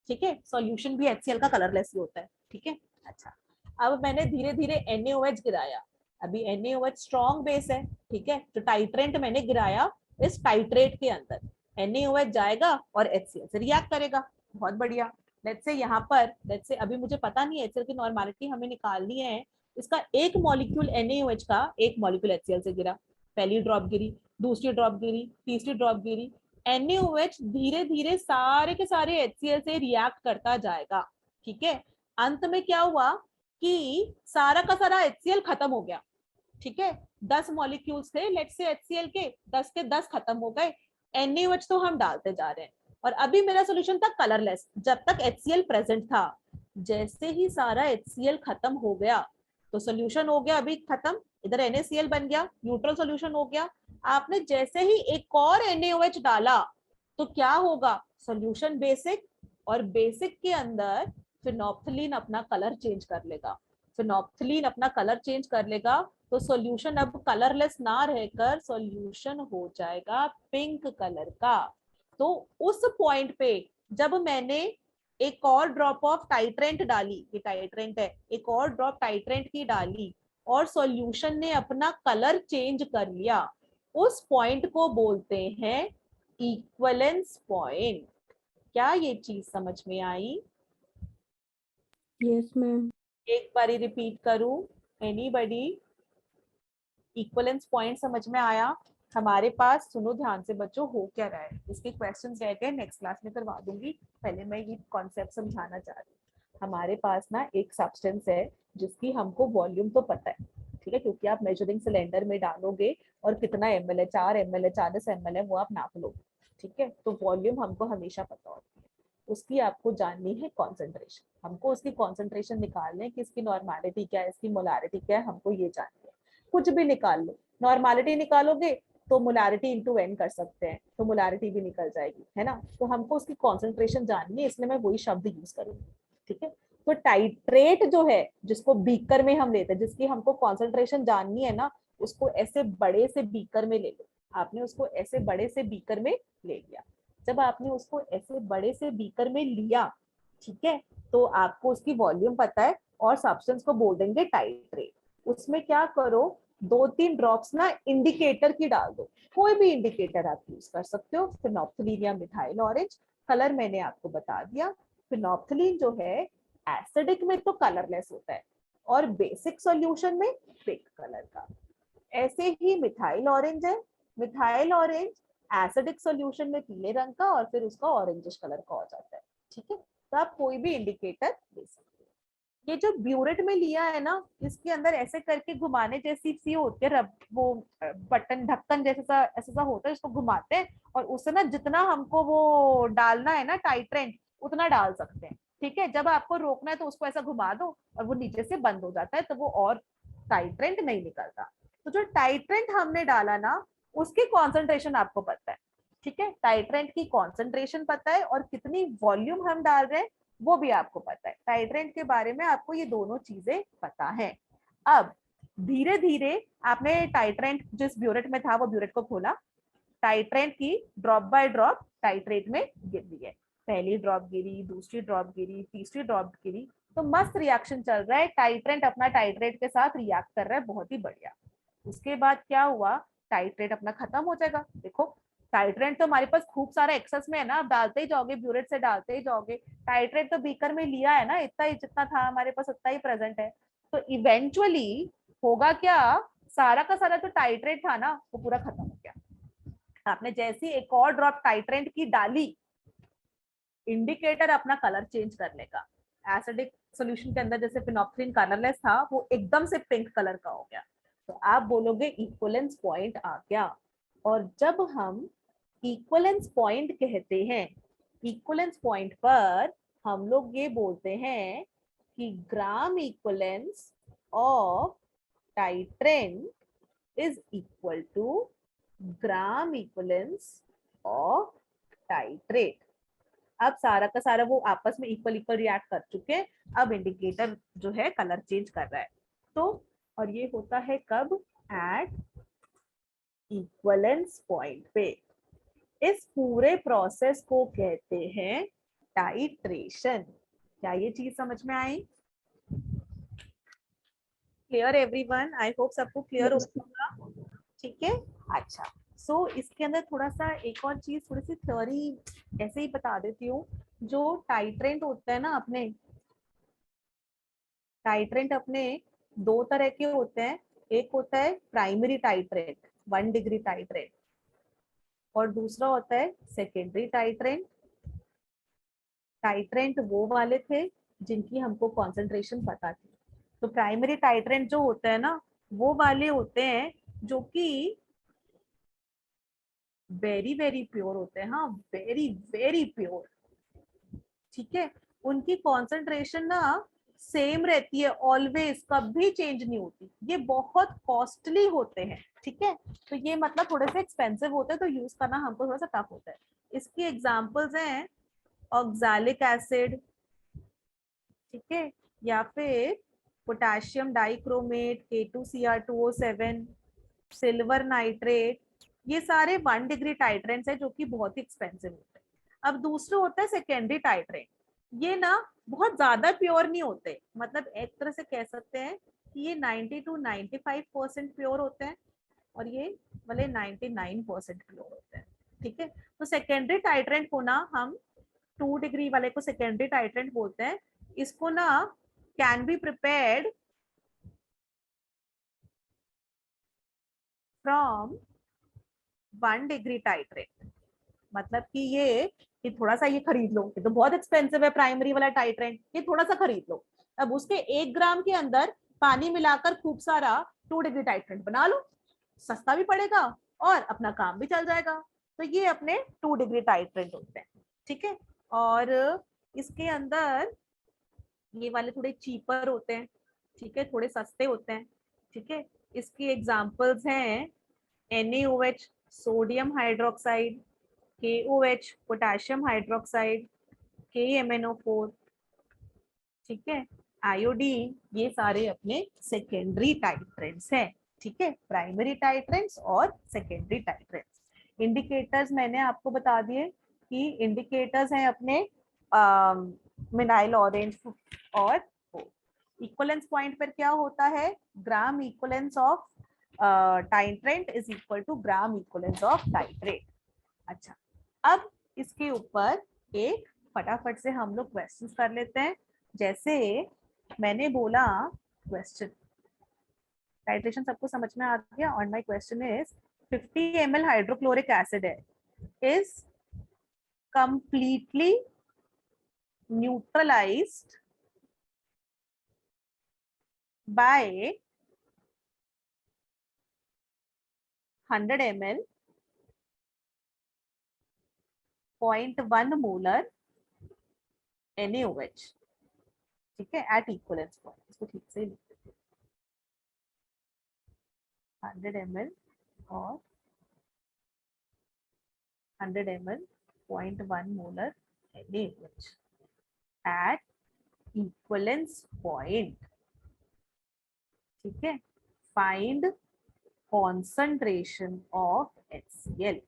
ठीक है। सॉल्यूशन भी HCl का कलरलेस ही होता है, ठीक है। अच्छा, अब मैंने धीरे धीरे NaOH गिराया। अभी NaOH स्ट्रॉन्ग बेस है, ठीक है। तो टाइट्रेंट मैंने गिराया इस टाइट्रेट के अंदर, NaOH जाएगा और HCl से रिएक्ट करेगा। बहुत बढ़िया। लेट्स से यहाँ पर, लेट्स से अभी मुझे पता नहीं है HCl की नॉर्मेलिटी हमें निकालनी है। इसका एक मॉलिक्यूल NaOH का एक मॉलिक्यूल HCl से गिरा, पहली ड्रॉप गिरी, दूसरी ड्रॉप गिरी, तीसरी ड्रॉप गिरी। NaOH धीरे धीरे सारे के सारे HCl से रिएक्ट करता जाएगा, ठीक है। अंत में क्या हुआ कि सारा का सारा HCl खत्म हो गया, ठीक है। 10 मॉलिक्यूल्स थे लेट्स से HCl के, 10 के 10 खत्म हो गए। NaOH तो हम डालते जा रहे हैं, और अभी मेरा सोल्यूशन था कलरलेस जब तक HCl प्रेजेंट था। जैसे ही सारा HCl खत्म हो गया तो सोल्यूशन हो गया अभी खत्म, इधर NaCl बन गया, न्यूट्रल सोल्यूशन हो गया। आपने जैसे ही एक और NaOH डाला तो क्या होगा, सोल्यूशन बेसिक, और बेसिक के अंदर फिनोप्थलीन अपना कलर चेंज कर लेगा। फिनोप्थलीन अपना कलर चेंज कर लेगा तो सॉल्यूशन अब कलरलेस ना रहकर सॉल्यूशन हो जाएगा पिंक कलर का। तो उस पॉइंट पे जब मैंने एक और ड्रॉप ऑफ टाइट्रेंट डाली, ये टाइट्रेंट है, एक और ड्रॉप टाइट्रेंट की डाली और सॉल्यूशन ने अपना कलर चेंज कर लिया, उस पॉइंट को बोलते हैं इक्वलेंस पॉइंट। क्या ये चीज समझ में आई? Yes, ma'am. एक बारी रिपीट करूं, एनीबॉडी? इक्वलेंस पॉइंट समझ में आया? हमारे पास, सुनो ध्यान से बच्चों, हो क्या रहा है, इसके क्वेश्चंस रह गए, नेक्स्ट क्लास में करवा दूंगी। पहले मैं ये कॉन्सेप्ट समझाना चाह रही हूँ। हमारे पास ना एक सब्सटेंस है जिसकी हमको वॉल्यूम तो पता है, ठीक है, क्योंकि आप मेजरिंग सिलेंडर में डालोगे और कितना ml है, 4 ml है, 40 ml है, वो आप नाप लोगे, ठीक है। तो वॉल्यूम हमको हमेशा पता होती है, उसकी आपको जाननी है कॉन्सेंट्रेशन। हमको उसकी कॉन्सेंट्रेशन निकालने की, इसकी नॉर्मेलिटी क्या है, इसकी मोलारिटी क्या है, हमको ये जाननी है। कुछ भी निकाल लो, नॉर्मेलिटी निकालोगे तो मोलारिटी इंटू n कर सकते हैं, तो मोलारिटी भी निकल जाएगी, है ना। तो हमको उसकी कॉन्सेंट्रेशन जाननी है, इसलिए मैं वही शब्द यूज करूंगी, ठीक है। तो टाइट्रेट जो है, जिसको बीकर में हम लेते हैं, जिसकी हमको कॉन्सेंट्रेशन जाननी है ना, उसको ऐसे बड़े से बीकर में ले लो। आपने उसको ऐसे बड़े से बीकर में ले लिया, जब आपने उसको ऐसे बड़े से बीकर में लिया, ठीक है, तो आपको उसकी वॉल्यूम पता है और सब्सटेंस को बोल देंगे टाइट्रेट। उसमें क्या करो, 2-3 ड्रॉप्स ना इंडिकेटर की डाल दो, कोई भी इंडिकेटर आप यूज कर सकते हो, फिनोप्थलीन या मिथाइल ऑरेंज। कलर मैंने आपको बता दिया। फिनोप्थलीन जो है एसिडिक में तो कलरलेस होता है और बेसिक सॉल्यूशन में पिंक कलर का। ऐसे ही मिथाइल ऑरेंज है, मिथाइल ऑरेंज एसिडिक सॉल्यूशन में पीले रंग का और फिर उसका ऑरेंजिश कलर का हो जाता है, ठीक है। तो आप कोई भी इंडिकेटर दे सकते हो। ये जो ब्यूरेट में लिया है ना, इसके अंदर ऐसे करके घुमाने जैसी सी होती है, रब वो बटन ढक्कन जैसा ऐसा सा होता है, इसको घुमाते हैं और उससे ना जितना हमको वो डालना है ना टाइट्रेंट उतना डाल सकते हैं, ठीक है। जब आपको रोकना है तो उसको ऐसा घुमा दो और वो नीचे से बंद हो जाता है, तो वो और टाइट्रेंट नहीं निकलता। तो जो टाइट्रेंट हमने डाला ना उसकी कॉन्सेंट्रेशन आपको पता है, ठीक है, टाइट्रेंट की कॉन्सेंट्रेशन पता है और कितनी वॉल्यूम हम डाल रहे हैं वो भी आपको पता है। टाइट्रेंट के बारे में आपको ये दोनों चीजें पता है। अब धीरे धीरे आपने टाइट्रेंट जिस ब्यूरेट में था वो ब्यूरेट को खोला, टाइट्रेंट की ड्रॉप बाय ड्रॉप टाइट्रेट में गिर रही है, पहली ड्रॉप गिरी, दूसरी ड्रॉप गिरी, तीसरी ड्रॉप गिरी, तो मस्त रिएक्शन चल रहा है, टाइट्रेंट अपना टाइट्रेट के साथ रिएक्ट कर रहा है, बहुत ही बढ़िया। उसके बाद क्या हुआ, टाइट्रेट अपना खत्म हो जाएगा। देखो टाइट्रेंट तो हमारे पास खूब सारा एक्सेस में है ना, आप डालते ही जाओगे, ब्यूरेट से डालते ही जाओगे, टाइट्रेट तो बीकर में लिया है ना, इतना ही जितना था हमारे पास उतना ही प्रेजेंट है। तो इवेंचुअली होगा क्या, सारा का सारा जो टाइट्रेट था ना वो पूरा खत्म हो गया। आपने जैसी एक और ड्रॉप टाइट्रेंट की डाली, इंडिकेटर अपना कलर चेंज कर लेगा। एसिडिक सॉल्यूशन के अंदर जैसे फिनोप्थलीन कलरलेस था, वो एकदम से पिंक कलर का हो गया, तो आप बोलोगे इक्विवेलेंस पॉइंट आ गया। और जब हम इक्विवेलेंस पॉइंट कहते हैं, इक्विवेलेंस पॉइंट पर हम लोग ये बोलते हैं कि gram equivalents of titrant is equal to gram equivalents of titrate. अब सारा का सारा वो आपस में इक्वल इक्वल रिएक्ट कर चुके हैं, अब इंडिकेटर जो है कलर चेंज कर रहा है। तो और ये होता है कब, एट इक्विवेलेंस पॉइंट पे। इस पूरे प्रोसेस को कहते हैं टाइट्रेशन। क्या ये चीज समझ में आई? Clear everyone? आई होप सबको क्लियर होगा, ठीक है। अच्छा, सो इसके अंदर थोड़ा सा एक और चीज, थोड़ी सी थ्योरी ऐसे ही बता देती हूँ। जो टाइट्रेंट होता है ना, अपने टाइट्रेंट अपने दो तरह के होते हैं। एक होता है प्राइमरी टाइट्रेंट, 1 डिग्री टाइट्रेंट, और दूसरा होता है सेकेंडरी टाइट्रेंट। टाइट्रेंट वो वाले थे जिनकी हमको कॉन्सेंट्रेशन पता थी। तो प्राइमरी टाइट्रेंट जो होते हैं ना, वो वाले होते हैं जो कि वेरी वेरी प्योर होते हैं, हाँ वेरी वेरी प्योर, ठीक है। उनकी कॉन्सेंट्रेशन ना सेम रहती है ऑलवेज, कभी चेंज नहीं होती। ये बहुत कॉस्टली होते हैं, ठीक है। तो ये मतलब थोड़े से एक्सपेंसिव होते हैं, तो यूज करना हमको थोड़ा सा टफ होता है। इसकी एग्जांपल्स हैं ऑक्सैलिक एसिड, ठीक है, या फिर potassium dichromate, K2Cr2O7, silver nitrate. ये सारे 1 डिग्री टाइट्रेंट्स है जो कि बहुत ही एक्सपेंसिव होते हैं। अब दूसरे होता है सेकेंडरी टाइट्रेंट। ये ना बहुत ज्यादा प्योर नहीं होते, मतलब एक तरह से कह सकते हैं कि ये 90 to 95% प्योर होते हैं और ये वाले 99% प्योर होते हैं, ठीक है। तो सेकेंडरी टाइट्रेंट को ना हम 2 डिग्री वाले को सेकेंडरी टाइट्रेंट बोलते हैं। इसको ना can be prepared from 1 degree titrant. मतलब कि ये थोड़ा सा ये खरीद लो, ये तो बहुत एक्सपेंसिव है प्राइमरी वाला टाइट्रेंट, ये थोड़ा सा खरीद लो। अब उसके 1 ग्राम के अंदर पानी मिलाकर खूब सारा 2 डिग्री टाइट्रेंट बना लो, सस्ता भी पड़ेगा और अपना काम भी चल जाएगा। तो ये अपने 2 डिग्री टाइट्रेंट होते हैं, ठीक है। और इसके अंदर ये वाले थोड़े चीपर होते हैं, ठीक है, थोड़े सस्ते होते हैं, ठीक है। इसकी एग्जांपल्स हैं NaOH sodium hydroxide, KOH potassium hydroxide, KMnO4, ठीक है, आयोडीन। ये सारे अपने सेकेंडरी टाइट्रेंट्स हैं, ठीक है। प्राइमरी टाइट्रेंट्स और सेकेंडरी टाइट्रेंट्स। इंडिकेटर्स मैंने आपको बता दिए इसकी इंडिकेटर्स हैं अपने मिनाइल ऑरेंज और इक्वलेंस पॉइंट पर क्या होता है, gram equivalence of titrant is equal to gram equivalence of titrate. अच्छा, अब इसके ऊपर एक फटाफट से हम लोग क्वेश्चंस कर लेते हैं। जैसे मैंने बोला क्वेश्चन, टाइट्रेशन सबको समझ में आ गया, और my question is 50 ml hydrochloric acid है is completely neutralized by 100 ml 0.1 molar NaOH, ठीक है, एट इक्वलेंस पॉइंट। इसको ठीक से लिख देते हैं, 100 ml और 100 ml 0.1 molar NaOH at equivalence point, ठीक है, फाइंड कॉन्सेंट्रेशन ऑफ HCl,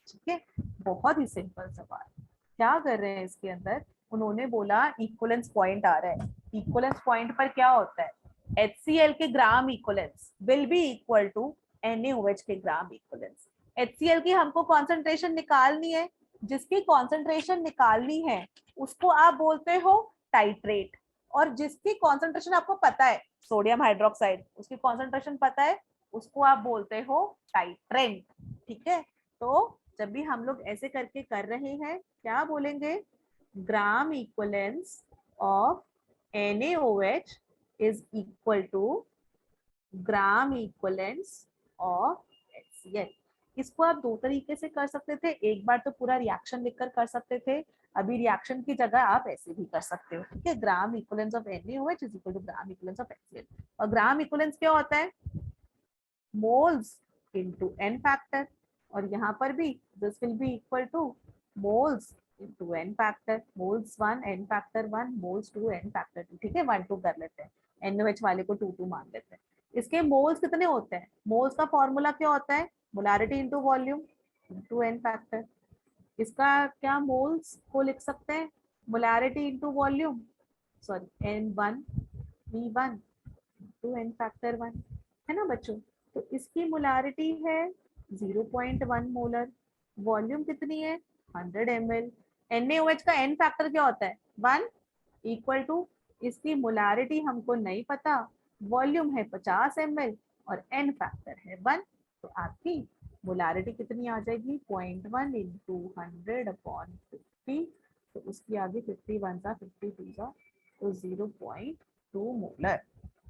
ठीक है। बहुत ही सिंपल सवाल। क्या कर रहे हैं इसके अंदर, उन्होंने बोला इक्वलेंस पॉइंट आ रहा है, इक्वलेंस पॉइंट पर क्या होता है, HCl के gram equivalence will be equal to NaOH के ग्राम इक्वलेंस। HCl की हमको कॉन्सेंट्रेशन निकालनी है, जिसकी कॉन्सेंट्रेशन निकालनी है उसको आप बोलते हो टाइट्रेट, और जिसकी कॉन्सेंट्रेशन आपको पता है सोडियम हाइड्रोक्साइड, उसकी कॉन्सेंट्रेशन पता है, उसको आप बोलते हो टाइट्रेंट, ठीक है। तो जब भी हम लोग ऐसे करके कर रहे हैं क्या बोलेंगे, gram equivalence of NaOH is equal to gram equivalence of HCl। इसको आप दो तरीके से कर सकते थे, एक बार तो पूरा रिएक्शन लिखकर कर सकते थे, अभी रिएक्शन की जगह आप ऐसे भी कर सकते हो, ठीक है। Gram equivalence of NaOH is equal to gram equivalence of HCl, और ग्राम इक्वलेंस क्या होता है, मोल्स इनटू n फैक्टर, और यहाँ पर भी this will be equal two moles into n factor, moles 1 n factor 1 moles 2 n factor 2, ठीक है। 1 2 कर लेते हैं, NaOH वाले को 2 2 मान लेते हैं। इसके मोल्स कितने होते हैं, मोल्स का फॉर्मूला क्या होता है, molarity into volume into n factor. इसका क्या मोल्स को लिख सकते हैं, molarity into volume, sorry N1 V1 to n factor 1, है ना बच्चों। तो इसकी मोलारिटी है 0.1 मोलर, वॉल्यूम कितनी है 100 ml, NaOH का n फैक्टर क्या होता है 1, इक्वल टू इसकी मोलारिटी हमको नहीं पता, वॉल्यूम है 50 ml और n फैक्टर है 1, तो आपकी मोलारिटी कितनी आ जाएगी 0.1 इंटू 100 अपॉन 50, तो उसकी आगे 51 सा 52 सा, तो 0.2 molar.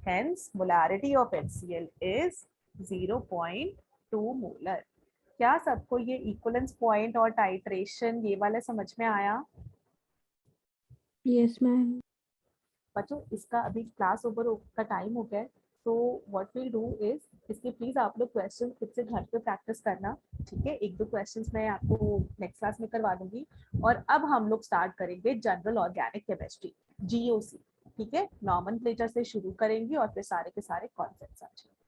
Hence, molarity of HCl is 0.2 molar. क्या सबको ये इक्वलेंस पॉइंट और टाइट्रेशन ये वाला समझ में आया? Yes, ma'am. बच्चों इसका अभी क्लास ओवर का टाइम हो गया है, तो व्हाट विल डू इज इसके प्लीज आप लोग क्वेश्चन खुद से घर पे प्रैक्टिस करना, ठीक है। एक दो क्वेश्चंस मैं आपको नेक्स्ट क्लास में करवा दूंगी, और अब हम लोग स्टार्ट करेंगे जनरल ऑर्गेनिक केमिस्ट्री GOC, ठीक है। नॉमेनक्लेचर से शुरू करेंगे और फिर सारे के सारे कॉन्सेप्ट्स आ जाएंगे।